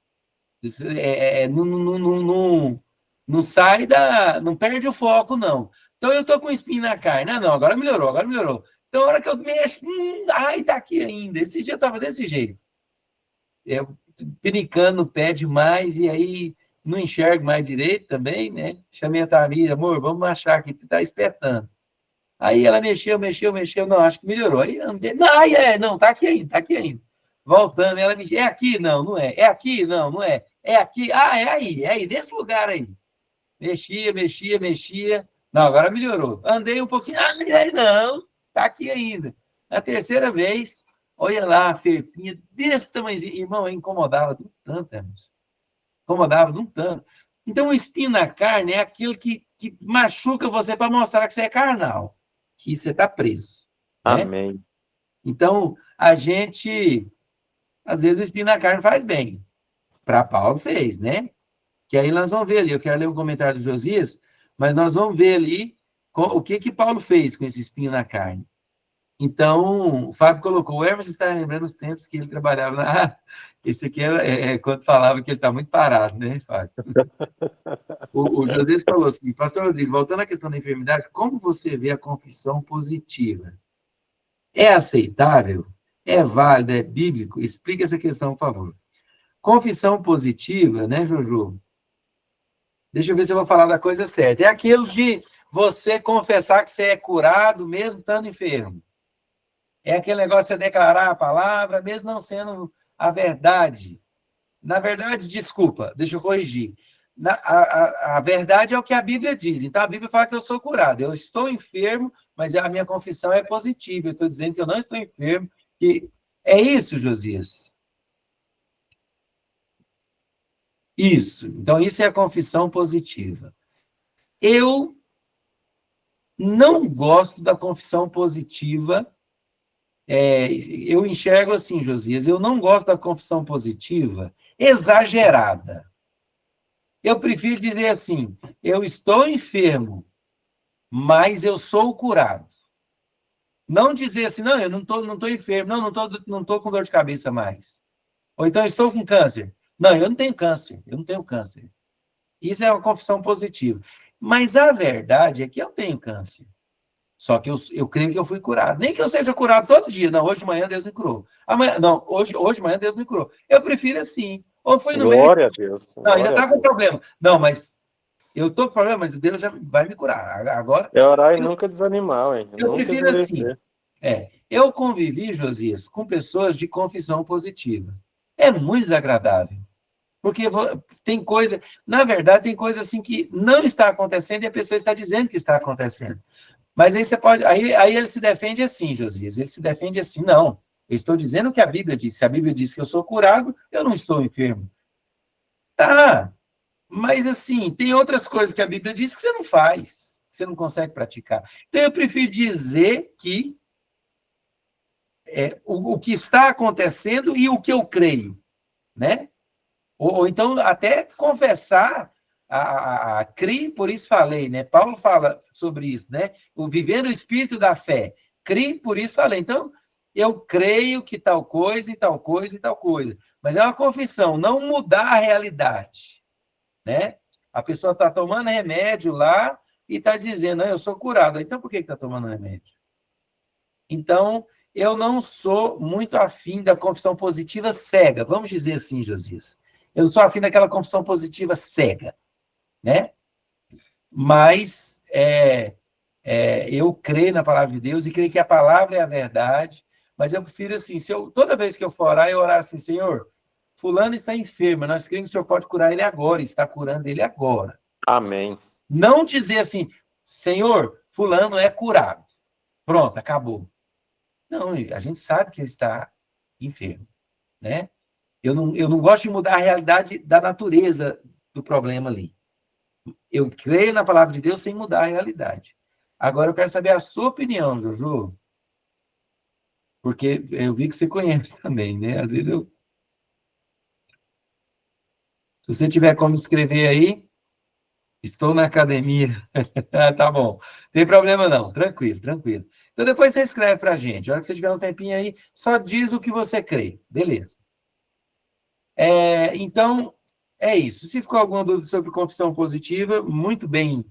Não sai não perde o foco, não. Então, eu estou com espinho na carne. Ah, não, agora melhorou, agora melhorou. Então, a hora que eu mexo, ai, tá aqui ainda. Esse dia estava desse jeito. Eu pinicando o pé demais, e aí não enxergo mais direito também, né? Chamei a Tamira, amor, vamos achar aqui, tá espetando. Aí ela mexeu, não, acho que melhorou. Aí, não, tá aqui ainda, tá aqui ainda. Voltando, ela mexeu, é aqui? Não, não é. É aqui? Não, não é. É aqui? Ah, é aí, nesse lugar aí. Mexia. Não, agora melhorou. Andei um pouquinho, não, tá aqui ainda. Na terceira vez, olha lá, a ferpinha desse tamanhozinho. Irmão, incomodava de um tanto, Emerson. Incomodava de um tanto. Então, o espinho na carne é aquilo que machuca você para mostrar que você é carnal, que você está preso, né? Amém. Então, a gente, às vezes, o espinho na carne faz bem. Para Paulo fez, né? Que aí nós vamos ver ali. Eu quero ler o comentário do Josias, mas nós vamos ver ali o que Paulo fez com esse espinho na carne. Então, o Fábio colocou, o Emerson está lembrando os tempos que ele trabalhava na... Esse aqui é quando falava que ele está muito parado, né, Fábio? O José falou assim, pastor Rodrigo, voltando à questão da enfermidade, como você vê a confissão positiva? É aceitável? É válido? É bíblico? Explique essa questão, por favor. Confissão positiva, né, Jojo? Deixa eu ver se eu vou falar da coisa certa. É aquilo de você confessar que você é curado mesmo estando enfermo. É aquele negócio de você declarar a palavra, mesmo não sendo a verdade. Na verdade, desculpa, deixa eu corrigir. A verdade é o que a Bíblia diz. Então, a Bíblia fala que eu sou curado. Eu estou enfermo, mas a minha confissão é positiva. Eu estou dizendo que eu não estou enfermo. Que... É isso, Josias? Isso. Então, isso é a confissão positiva. Eu não gosto da confissão positiva. Eu enxergo assim, Josias, eu não gosto da confissão positiva exagerada. Eu prefiro dizer assim, eu estou enfermo, mas eu sou curado. Não dizer assim, não, eu não tô enfermo, não tô com dor de cabeça mais. Ou então, estou com câncer. Não, eu não tenho câncer, eu não tenho câncer. Isso é uma confissão positiva. Mas a verdade é que eu tenho câncer. Só que eu creio que eu fui curado. Nem que eu seja curado todo dia. Não, hoje de manhã Deus me curou. Amanhã, não, hoje de manhã Deus me curou. Eu prefiro assim. Ou foi no médico. Glória a Deus. Não, ainda Glória a está com Deus. problema. Não, mas Eu estou com problema, mas Deus já vai me curar. Agora, É orar e nunca desanimar, hein? eu Nunca prefiro assim. esmorecer. Eu convivi, Josias, com pessoas de confissão positiva. É muito desagradável. Porque tem coisa, na verdade, tem coisa assim que não está acontecendo e a pessoa está dizendo que está acontecendo. Mas aí você pode. Aí ele se defende assim, Josias. Ele se defende assim, não. Eu estou dizendo o que a Bíblia diz. Se a Bíblia diz que eu sou curado, eu não estou enfermo. Tá, mas assim, tem outras coisas que a Bíblia diz que você não faz, que você não consegue praticar. Então eu prefiro dizer que o que está acontecendo e o que eu creio, né? Ou então até confessar a CRI, por isso falei, né? Paulo fala sobre isso, né? O vivendo o espírito da fé. CRI, por isso falei. Então, eu creio que tal coisa e tal coisa e tal coisa. Mas é uma confissão, não mudar a realidade, né? A pessoa está tomando remédio lá e está dizendo, eu sou curado. Então, por que está tomando remédio? Então, eu não sou muito afim da confissão positiva cega. Vamos dizer assim, Josias. Eu não sou afim daquela confissão positiva cega, né? Mas eu creio na palavra de Deus e creio que a palavra é a verdade, mas eu prefiro assim, toda vez que eu for orar, eu orar assim, Senhor, fulano está enfermo, nós cremos que o Senhor pode curar ele agora, está curando ele agora. Amém. Não dizer assim, Senhor, fulano é curado. Pronto, acabou. Não, a gente sabe que ele está enfermo, né? Eu não gosto de mudar a realidade da natureza do problema ali. Eu creio na palavra de Deus sem mudar a realidade. Agora eu quero saber a sua opinião, Jojo, porque eu vi que você conhece também, né? Às vezes se você tiver como escrever aí, estou na academia. Tá bom. Tem problema não. Tranquilo, tranquilo. Então depois você escreve para a gente. A hora que você tiver um tempinho aí, só diz o que você crê. Beleza. Então, é isso. Se ficou alguma dúvida sobre confissão positiva, muito bem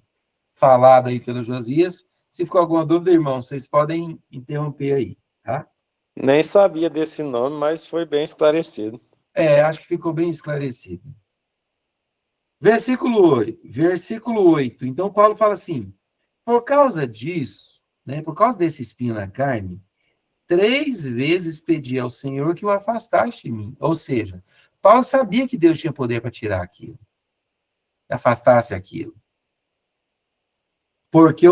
falado aí pelo Josias. Se ficou alguma dúvida, irmão, vocês podem interromper aí, tá? Nem sabia desse nome, mas foi bem esclarecido. Acho que ficou bem esclarecido. Versículo 8. Então, Paulo fala assim, por causa disso, né, por causa desse espinho na carne, 3 vezes pedi ao Senhor que o afastasse de mim. Ou seja, Paulo sabia que Deus tinha poder para tirar aquilo, afastasse aquilo. Porque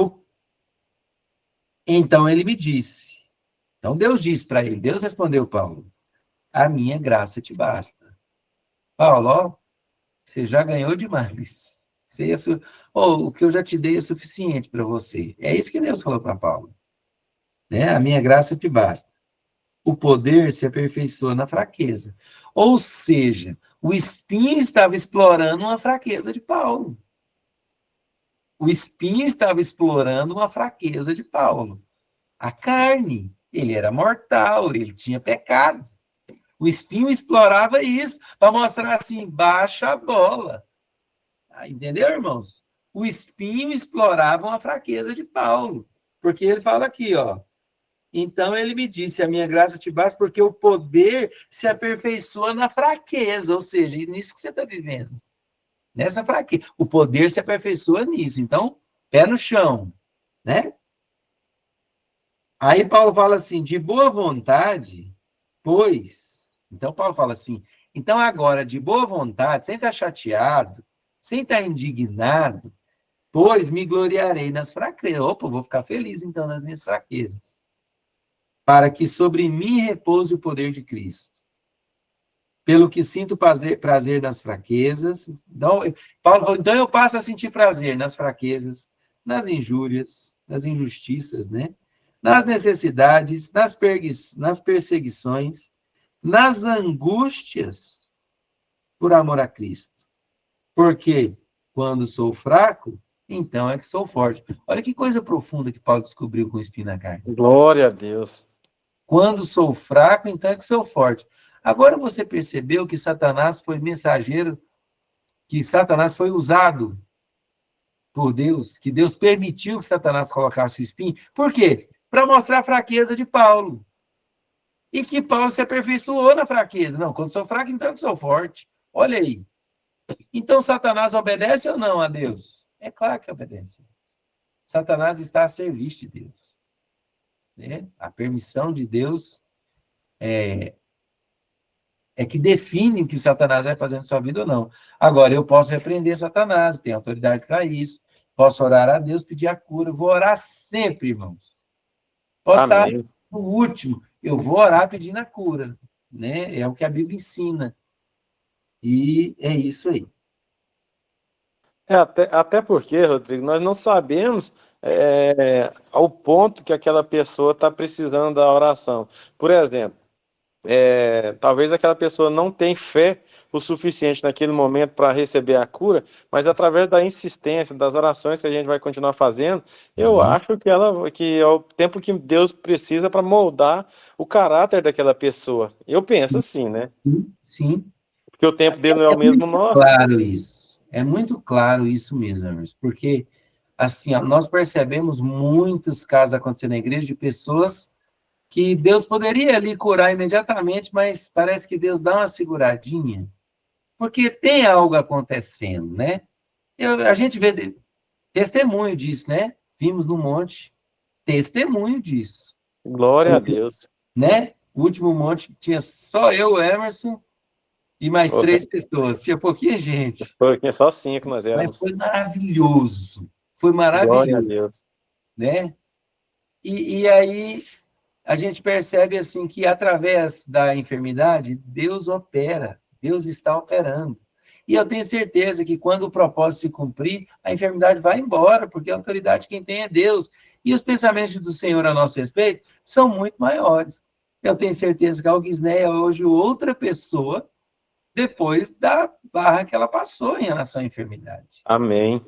então ele me disse. Então Deus disse para ele, Deus respondeu, Paulo, a minha graça te basta. Paulo, ó, você já ganhou demais. O que eu já te dei é suficiente para você. É isso que Deus falou para Paulo. Né? A minha graça te basta. O poder se aperfeiçoa na fraqueza. Ou seja, o espinho estava explorando uma fraqueza de Paulo. O espinho estava explorando uma fraqueza de Paulo. A carne, ele era mortal, ele tinha pecado. O espinho explorava isso para mostrar assim, baixa a bola. Entendeu, irmãos? O espinho explorava uma fraqueza de Paulo. Porque ele fala aqui, ó. Então ele me disse, a minha graça te basta, porque o poder se aperfeiçoa na fraqueza, ou seja, nisso que você está vivendo. Nessa fraqueza. O poder se aperfeiçoa nisso. Então, pé no chão, né? Aí Paulo fala assim, de boa vontade, pois... Então Paulo fala assim, então agora, de boa vontade, sem estar chateado, sem estar indignado, pois me gloriarei nas fraquezas. Opa, vou ficar feliz então nas minhas fraquezas. Para que sobre mim repouse o poder de Cristo. Pelo que sinto prazer nas fraquezas. Então, Paulo falou, então eu passo a sentir prazer nas fraquezas, nas injúrias, nas injustiças, né? Nas necessidades, nas perseguições, nas angústias, por amor a Cristo. Porque quando sou fraco, então é que sou forte. Olha que coisa profunda que Paulo descobriu com o espinho na carne. Glória a Deus. Quando sou fraco, então é que sou forte. Agora você percebeu que Satanás foi mensageiro, que Satanás foi usado por Deus, que Deus permitiu que Satanás colocasse o espinho. Por quê? Para mostrar a fraqueza de Paulo. E que Paulo se aperfeiçoou na fraqueza. Não, quando sou fraco, então é que sou forte. Olha aí. Então Satanás obedece ou não a Deus? É claro que obedece. Satanás está a serviço de Deus. Né? A permissão de Deus é que define o que Satanás vai fazer na sua vida ou não. Agora, eu posso repreender Satanás, tenho autoridade para isso, posso orar a Deus, pedir a cura, eu vou orar sempre, irmãos. Pode estar Amém. no último, eu vou orar pedindo a cura, né? É o que a Bíblia ensina. E é isso aí. Até porque, Rodrigo, nós não sabemos ao ponto que aquela pessoa está precisando da oração. Por exemplo, talvez aquela pessoa não tenha fé o suficiente naquele momento para receber a cura, mas através da insistência, das orações que a gente vai continuar fazendo, eu acho que é o tempo que Deus precisa para moldar o caráter daquela pessoa. Eu penso assim, né? Sim. Porque o tempo dele não é o mesmo nosso. Claro isso. É muito claro isso mesmo, Emerson, porque assim, ó, nós percebemos muitos casos acontecendo na igreja de pessoas que Deus poderia ali curar imediatamente, mas parece que Deus dá uma seguradinha, porque tem algo acontecendo, né? A gente vê testemunho disso, né? Vimos no monte, testemunho disso. Glória a Deus. Né? O último monte tinha só eu, o Emerson, e mais 3 pessoas. Tinha pouquinha gente. Foi só 5 nós éramos. Mas foi maravilhoso. Foi maravilhoso. Glória a Deus. Né? E aí a gente percebe assim que através da enfermidade, Deus opera, Deus está operando. E eu tenho certeza que quando o propósito se cumprir, a enfermidade vai embora, porque a autoridade quem tem é Deus. E os pensamentos do Senhor a nosso respeito são muito maiores. Eu tenho certeza que a Algisneia é hoje outra pessoa depois da barra que ela passou em relação à enfermidade. Amém.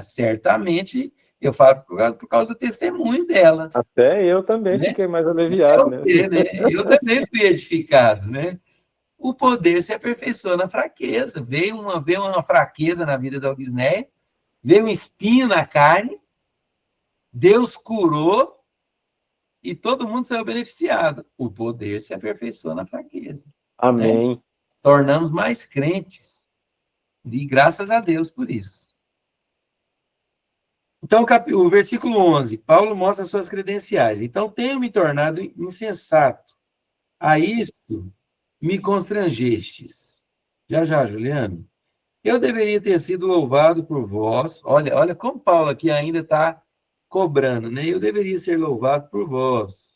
Certamente, eu falo por causa do testemunho dela. Até eu também fiquei mais aliviado. Eu também fui edificado, né? O poder se aperfeiçoa na fraqueza. Veio uma fraqueza na vida da Algisneia, veio um espinho na carne, Deus curou e todo mundo saiu beneficiado. O poder se aperfeiçoa na fraqueza. Amém. Né? Tornamos mais crentes. E graças a Deus por isso. Então, o versículo 11, Paulo mostra suas credenciais. Então, tenho me tornado insensato. A isto me constrangestes. Já, Juliano. Eu deveria ter sido louvado por vós. Olha como Paulo aqui ainda está cobrando, né? Eu deveria ser louvado por vós.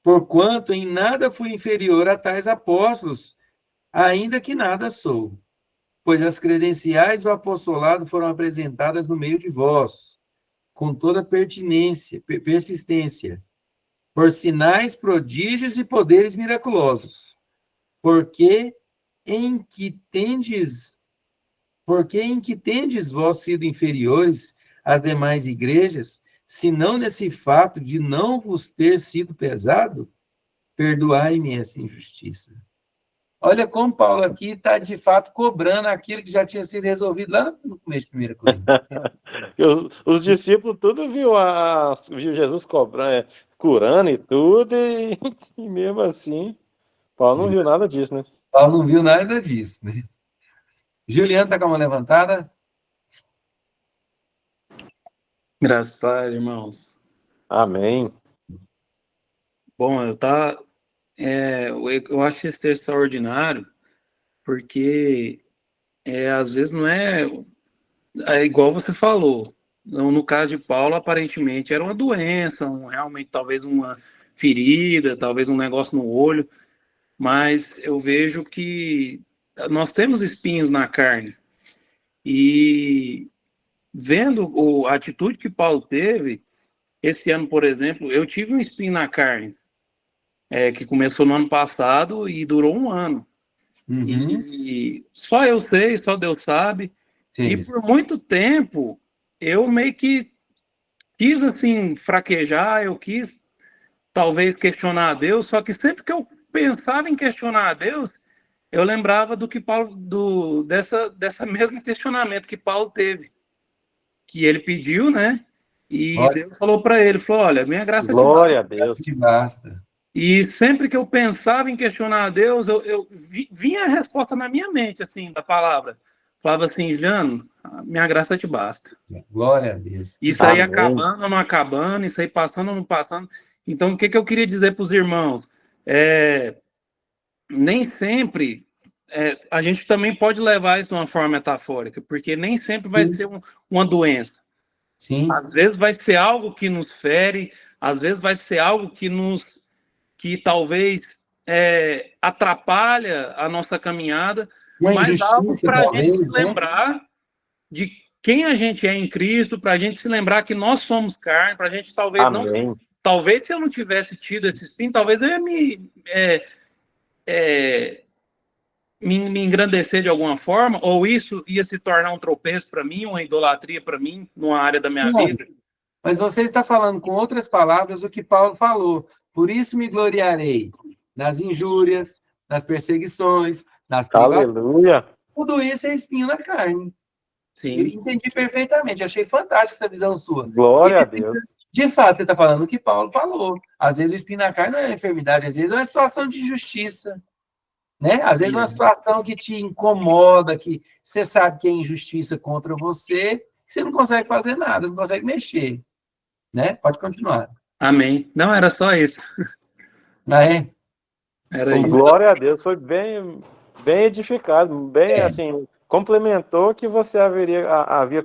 Porquanto em nada fui inferior a tais apóstolos, ainda que nada sou. Pois as credenciais do apostolado foram apresentadas no meio de vós, com toda persistência, por sinais, prodígios e poderes miraculosos. Porque em que tendes vós sido inferiores às demais igrejas, se não nesse fato de não vos ter sido pesado? Perdoai-me essa injustiça. Olha como Paulo aqui está, de fato, cobrando aquilo que já tinha sido resolvido lá no começo de 1 Coríntios. Os discípulos tudo viu Jesus cobrando, curando e tudo, e mesmo assim, Paulo não viu nada disso, né? Paulo não viu nada disso, né? Juliano está com a mão levantada? Graças a Deus, irmãos. Amém. Bom, eu acho esse texto extraordinário, porque às vezes não é igual você falou. No caso de Paulo, aparentemente era uma doença, realmente talvez uma ferida, talvez um negócio no olho, mas eu vejo que nós temos espinhos na carne. E vendo a atitude que Paulo teve, esse ano, por exemplo, eu tive um espinho na carne, que começou no ano passado e durou um ano. Uhum. E só eu sei, só Deus sabe. Sim. E por muito tempo, eu meio que quis, assim, fraquejar, eu quis, talvez, questionar a Deus, só que sempre que eu pensava em questionar a Deus, eu lembrava do que Paulo, dessa mesmo questionamento que Paulo teve, que ele pediu, né? E Deus falou para ele, falou, olha, minha graça Glória te basta. a Deus. Te basta. E sempre que eu pensava em questionar a Deus, vinha a resposta na minha mente, assim, da palavra. Falava assim, Juliano, minha graça te basta. Glória a Deus. Isso aí Amém. acabando ou não acabando, isso aí passando ou não passando. Então, o que eu queria dizer para os irmãos? Nem sempre a gente também pode levar isso de uma forma metafórica, porque nem sempre vai ser uma doença. Sim. Às vezes vai ser algo que nos fere, às vezes vai ser algo que talvez atrapalha a nossa caminhada, Uma mas algo injustiça, para a gente talvez, se né? lembrar de quem a gente é em Cristo, para a gente se lembrar que nós somos carne, para a gente talvez não. Amém. Talvez se eu não tivesse tido esse espinho, talvez eu ia me engrandecer de alguma forma, ou isso ia se tornar um tropeço para mim, uma idolatria para mim, numa área da minha vida. Mas você está falando com outras palavras o que Paulo falou. Por isso me gloriarei nas injúrias, nas perseguições, nas privações. Aleluia. Tudo isso é espinho na carne. Sim. Eu entendi perfeitamente. Achei fantástica essa visão sua. Glória a Deus. De fato, você está falando o que Paulo falou. Às vezes o espinho na carne não é uma enfermidade, às vezes é uma situação de injustiça. Né? Às vezes uma situação que te incomoda, que você sabe que é injustiça contra você, que você não consegue fazer nada, não consegue mexer. Né? Pode continuar. Amém. Não, era só isso. Ah, é? Era isso. Glória a Deus. Foi bem edificado, bem assim, complementou o que você havia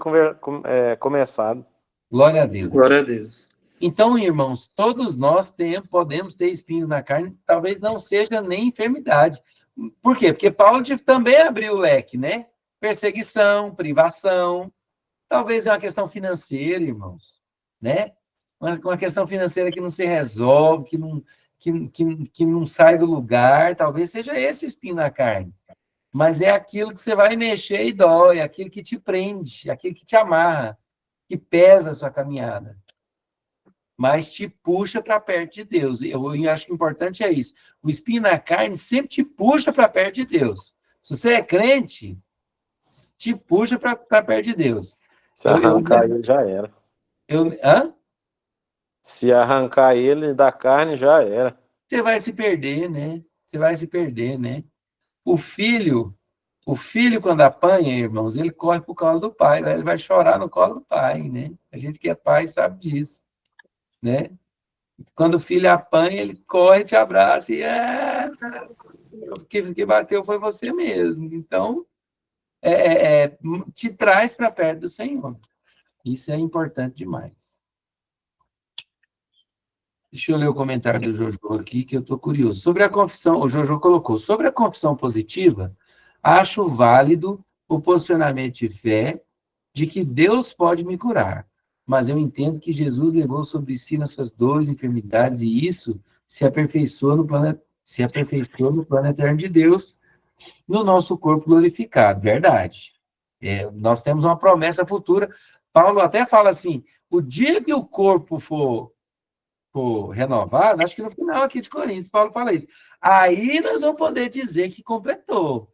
começado. Glória a Deus. Glória a Deus. Então, irmãos, todos nós podemos ter espinhos na carne, talvez não seja nem enfermidade. Por quê? Porque Paulo também abriu o leque, né? Perseguição, privação, talvez é uma questão financeira, irmãos, né? Uma questão financeira que não se resolve, que não sai do lugar, talvez seja esse o espinho na carne. Mas é aquilo que você vai mexer e dói, aquilo que te prende, aquilo que te amarra, que pesa a sua caminhada, mas te puxa para perto de Deus. Eu acho que o importante é isso. O espinho na carne sempre te puxa para perto de Deus. Se você é crente, te puxa para perto de Deus. Se arrancar ele, já era. Se arrancar ele da carne, já era. Você vai se perder, né? Você vai se perder, né? O filho, quando apanha, irmãos, ele corre pro colo do pai, ele vai chorar no colo do pai, né? A gente que é pai sabe disso, né? Quando o filho apanha, ele corre, te abraça e que bateu foi você mesmo. Então, te traz para perto do Senhor. Isso é importante demais. Deixa eu ler o comentário do Jojo aqui, que eu estou curioso. Sobre a confissão, o Jojo colocou, sobre a confissão positiva, acho válido o posicionamento de fé de que Deus pode me curar, mas eu entendo que Jesus levou sobre si nossas dores, enfermidades, e isso se aperfeiçoa no plano eterno de Deus, no nosso corpo glorificado. Verdade. Nós temos uma promessa futura. Paulo até fala assim, o dia que o corpo for renovado, acho que no final aqui de Coríntios, Paulo fala isso. Aí nós vamos poder dizer que completou.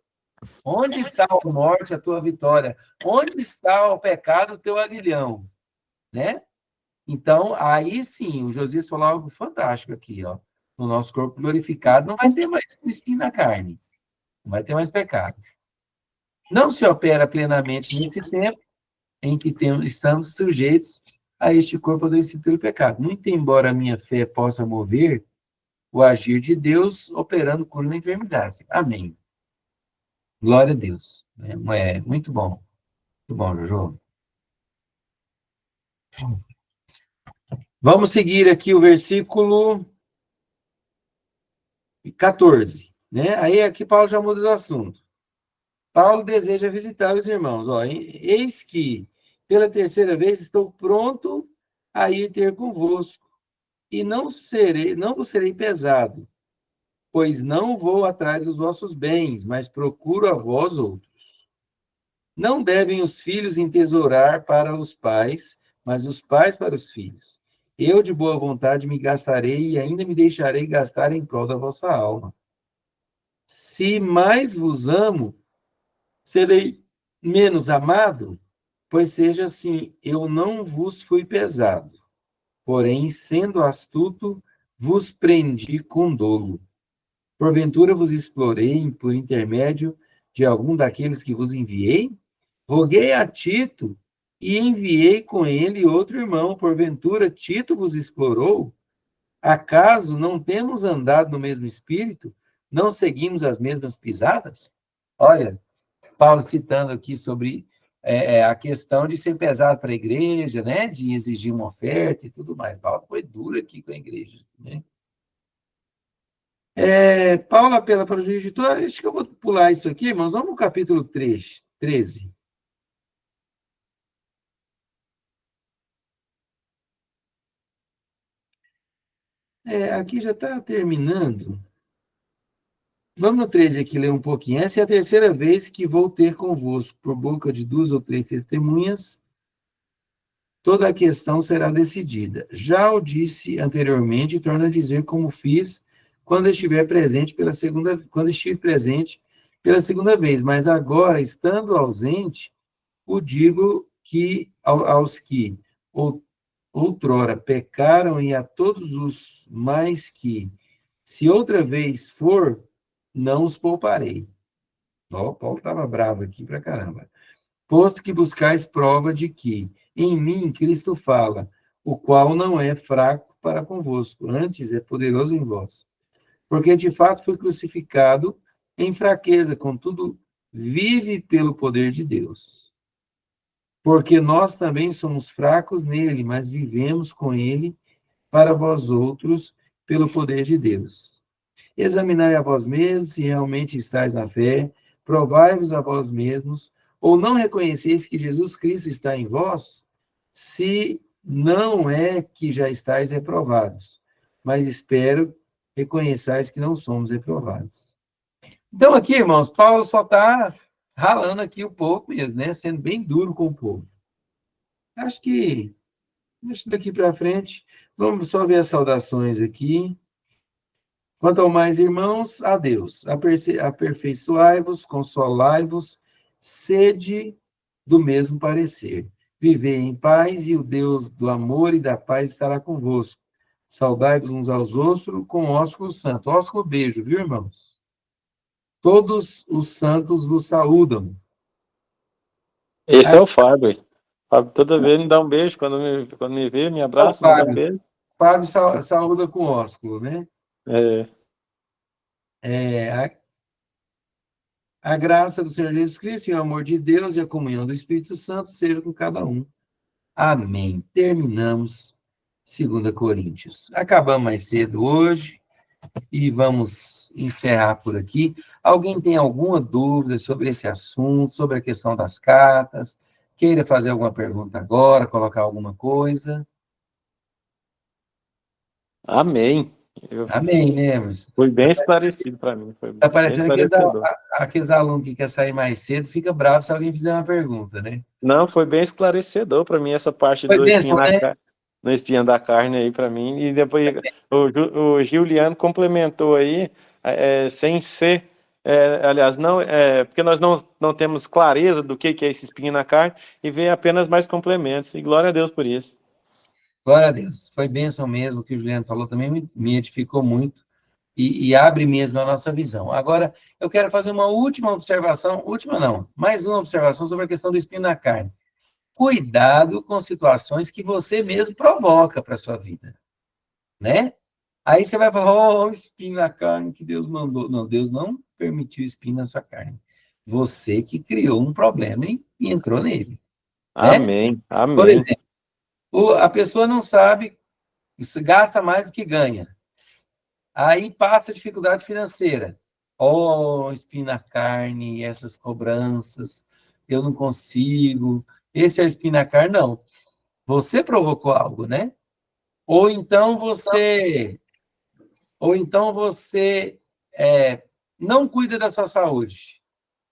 Onde está a morte, a tua vitória? Onde está o pecado, o teu aguilhão? Né? Então, aí sim, o Josias falou algo fantástico aqui, ó. No nosso corpo glorificado não vai ter mais espinho na carne. Não vai ter mais pecado. Não se opera plenamente nesse tempo em que estamos sujeitos a este corpo adoecido pelo pecado. Muito embora a minha fé possa mover o agir de Deus operando cura na enfermidade. Amém. Glória a Deus. Muito bom. Muito bom, Jojo. Vamos seguir aqui o versículo 14. Né? Aí aqui Paulo já muda do assunto. Paulo deseja visitar os irmãos. Ó, eis que, pela terceira vez, estou pronto a ir ter convosco, e não vos serei pesado, pois não vou atrás dos vossos bens, mas procuro a vós outros. Não devem os filhos entesourar para os pais, mas os pais para os filhos. Eu, de boa vontade, me gastarei e ainda me deixarei gastar em prol da vossa alma. Se mais vos amo, serei menos amado? Pois seja assim, eu não vos fui pesado. Porém, sendo astuto, vos prendi com dolo. Porventura vos explorei por intermédio de algum daqueles que vos enviei? Roguei a Tito e enviei com ele outro irmão. Porventura Tito vos explorou? Acaso não temos andado no mesmo espírito? Não seguimos as mesmas pisadas? Olha, Paulo citando aqui sobre a questão de ser pesado para a igreja, né? De exigir uma oferta e tudo mais. Paulo foi duro aqui com a igreja, né? Paulo apela para o juiz de tudo. Acho que eu vou pular isso aqui, irmãos. Vamos no capítulo 13. Aqui já está terminando. Vamos no 13 aqui ler um pouquinho. Essa é a terceira vez que vou ter convosco, por boca de 2 ou 3 testemunhas, toda a questão será decidida. Já o disse anteriormente e torno a dizer como fiz quando estive presente pela segunda vez, mas agora, estando ausente, o digo que aos que outrora pecaram e a todos os mais que, se outra vez for, não os pouparei. Paulo estava bravo aqui pra caramba. Posto que buscais prova de que em mim Cristo fala, o qual não é fraco para convosco, antes é poderoso em vós. Porque de fato foi crucificado em fraqueza, contudo vive pelo poder de Deus. Porque nós também somos fracos nele, mas vivemos com ele para vós outros pelo poder de Deus. Examinai a vós mesmos se realmente estáis na fé, provai-vos a vós mesmos, ou não reconheceis que Jesus Cristo está em vós, se não é que já estáis reprovados, mas espero reconheçais que não somos reprovados. Então aqui, irmãos, Paulo só está ralando aqui um pouco mesmo, né? Sendo bem duro com o povo. Acho que, deixa daqui para frente, vamos só ver as saudações aqui. Quanto ao mais, irmãos, a Deus, aperfeiçoai-vos, consolai-vos, sede do mesmo parecer. Vivei em paz, e o Deus do amor e da paz estará convosco. Saudai-vos uns aos outros com ósculo santo. Ósculo beijo, viu, irmãos? Todos os santos vos saúdam. Esse é o Fábio. O Fábio toda vez me dá um beijo, quando me vê, me abraça, me dá um beijo. Fábio saúda com ósculo, né? A graça do Senhor Jesus Cristo e o amor de Deus e a comunhão do Espírito Santo seja com cada um. Amém. Terminamos 2 Coríntios. Acabamos mais cedo hoje e vamos encerrar por aqui. Alguém tem alguma dúvida sobre esse assunto, sobre a questão das cartas? Queira fazer alguma pergunta agora, colocar alguma coisa? Amém. Amém, né, Emerson? Foi bem esclarecido para mim. Está parecendo aqueles alunos que querem sair mais cedo, fica bravo se alguém fizer uma pergunta, né? Não, foi bem esclarecedor para mim essa parte Foi do bênção, espinho da carne aí para mim. E depois o Giuliano complementou aí, sem ser, aliás, não, porque nós não temos clareza do que é esse espinho na carne, e vem apenas mais complementos. E glória a Deus por isso. Glória a Deus. Foi bênção mesmo, o que o Juliano falou também me edificou muito e abre mesmo a nossa visão. Agora, eu quero fazer uma última observação, mais uma observação sobre a questão do espinho na carne. Cuidado com situações que você mesmo provoca para a sua vida, né? Aí você vai falar, o espinho na carne que Deus mandou. Não, Deus não permitiu espinho na sua carne. Você que criou um problema e entrou nele. Né? Amém, amém. Por exemplo, a pessoa não sabe, isso gasta mais do que ganha. Aí passa dificuldade financeira. Espinho na carne, essas cobranças, eu não consigo. Esse é o espinho na carne, não. Você provocou algo, né? Ou então você não cuida da sua saúde.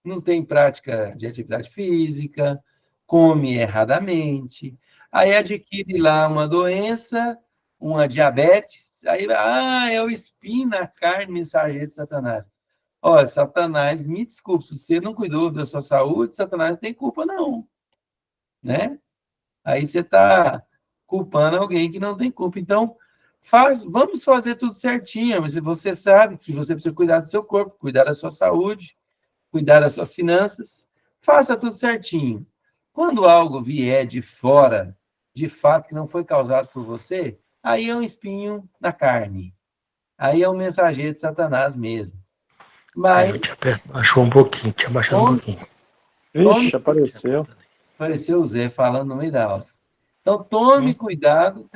Não tem prática de atividade física, come erradamente, aí adquire lá uma doença, uma diabetes, aí, é o espinho na carne, mensageiro de Satanás. Olha, Satanás, me desculpe, se você não cuidou da sua saúde, Satanás não tem culpa, não. Né? Aí você está culpando alguém que não tem culpa. Então, Vamos fazer tudo certinho, mas você sabe que você precisa cuidar do seu corpo, cuidar da sua saúde, cuidar das suas finanças, faça tudo certinho. Quando algo vier de fora, de fato, que não foi causado por você, aí é um espinho na carne. Aí é um mensageiro de Satanás mesmo. Mas... Baixou um pouquinho, tinha baixado um pouquinho. Ixi, apareceu. Apareceu o Zé falando no meio da aula. Então, tome cuidado,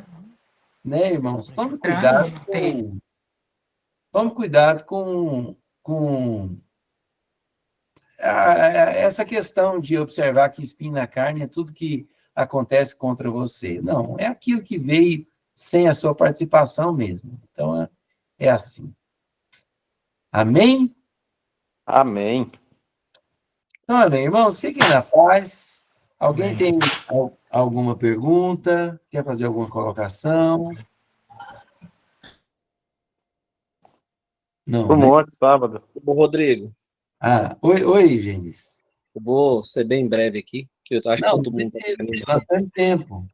né, irmãos? Tome cuidado com essa questão de observar que espinho na carne é tudo que acontece contra você. Não, é aquilo que veio sem a sua participação mesmo. Então, é assim. Amém? Amém. Então, amém, irmãos, fiquem na paz. Alguém tem alguma pergunta? Quer fazer alguma colocação? Não, Pro né? monte, sábado. Ô, Rodrigo, Oi, Gênesis. eu vou ser bem breve aqui, que eu acho que Não todo mundo tá precisa, querendo tem saber. bastante tempo.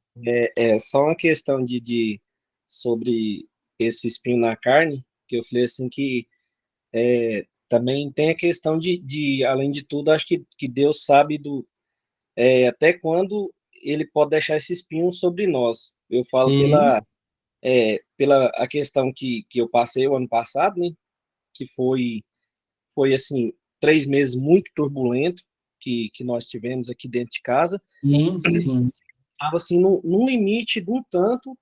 É só uma questão sobre esse espinho na carne, que eu falei assim que também tem a questão além de tudo, acho que Deus sabe até quando ele pode deixar esse espinho sobre nós. Eu falo Sim. pela a questão que eu passei o ano passado, né? Que foi assim, 3 meses muito turbulento que nós tivemos aqui dentro de casa. Sim. Estava assim, no limite de um tanto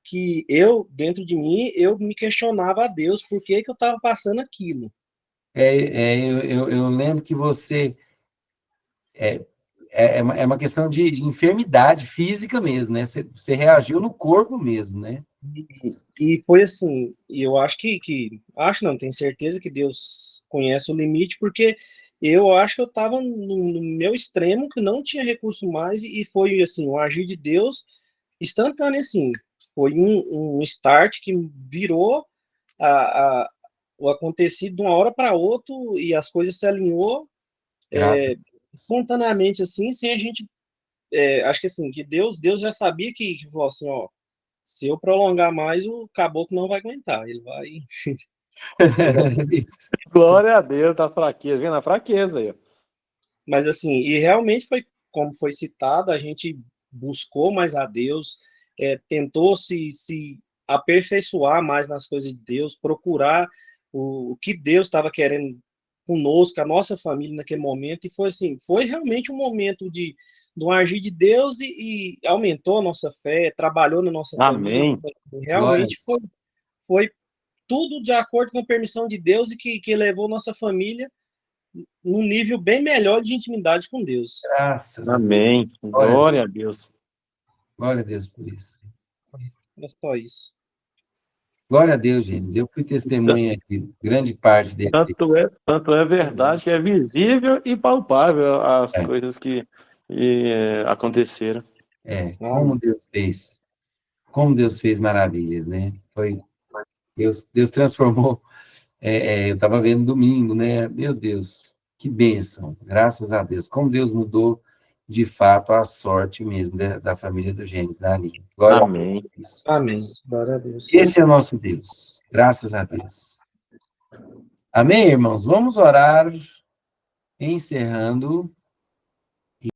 que dentro de mim, eu me questionava a Deus por que eu estava passando aquilo. Eu lembro que você... É uma questão de enfermidade física mesmo, né? Você reagiu no corpo mesmo, né? E foi assim, e eu acho acho não, tenho certeza que Deus conhece o limite, porque eu acho que eu estava no meu extremo, que não tinha recurso mais, e foi assim, o agir de Deus instantâneo, assim, foi um start que virou a, a, o acontecido de uma hora para outra, e as coisas se alinhou Graças. espontaneamente, assim, sem a gente, acho que assim, que Deus já sabia que falou assim, ó, se eu prolongar mais, o caboclo não vai aguentar. Ele vai. Glória a Deus, tá fraqueza. Vendo a fraqueza aí. Mas assim, e realmente foi como foi citado, a gente buscou mais a Deus, tentou se aperfeiçoar mais nas coisas de Deus, procurar o que Deus estava querendo conosco, a nossa família naquele momento, e foi assim, foi realmente um momento de um agir de Deus e aumentou a nossa fé, trabalhou na nossa Amém. família, realmente foi tudo de acordo com a permissão de Deus e que levou nossa família num nível bem melhor de intimidade com Deus. Graças a Deus. Amém. Glória a Deus. Glória a Deus por isso. É só isso. Glória a Deus, gente. Eu fui testemunha de grande parte dele. Tanto é verdade que é visível e palpável as É. coisas que aconteceram. Como Deus fez. Como Deus fez maravilhas, né? Deus transformou. Eu estava vendo domingo, né? Meu Deus, que bênção. Graças a Deus. Como Deus mudou, de fato, a sorte mesmo da família do Gênesis, da Aline. Glória Amém. a Deus. Amém. Glória a Deus. Esse é o nosso Deus. Graças a Deus. Amém, irmãos? Vamos orar, encerrando.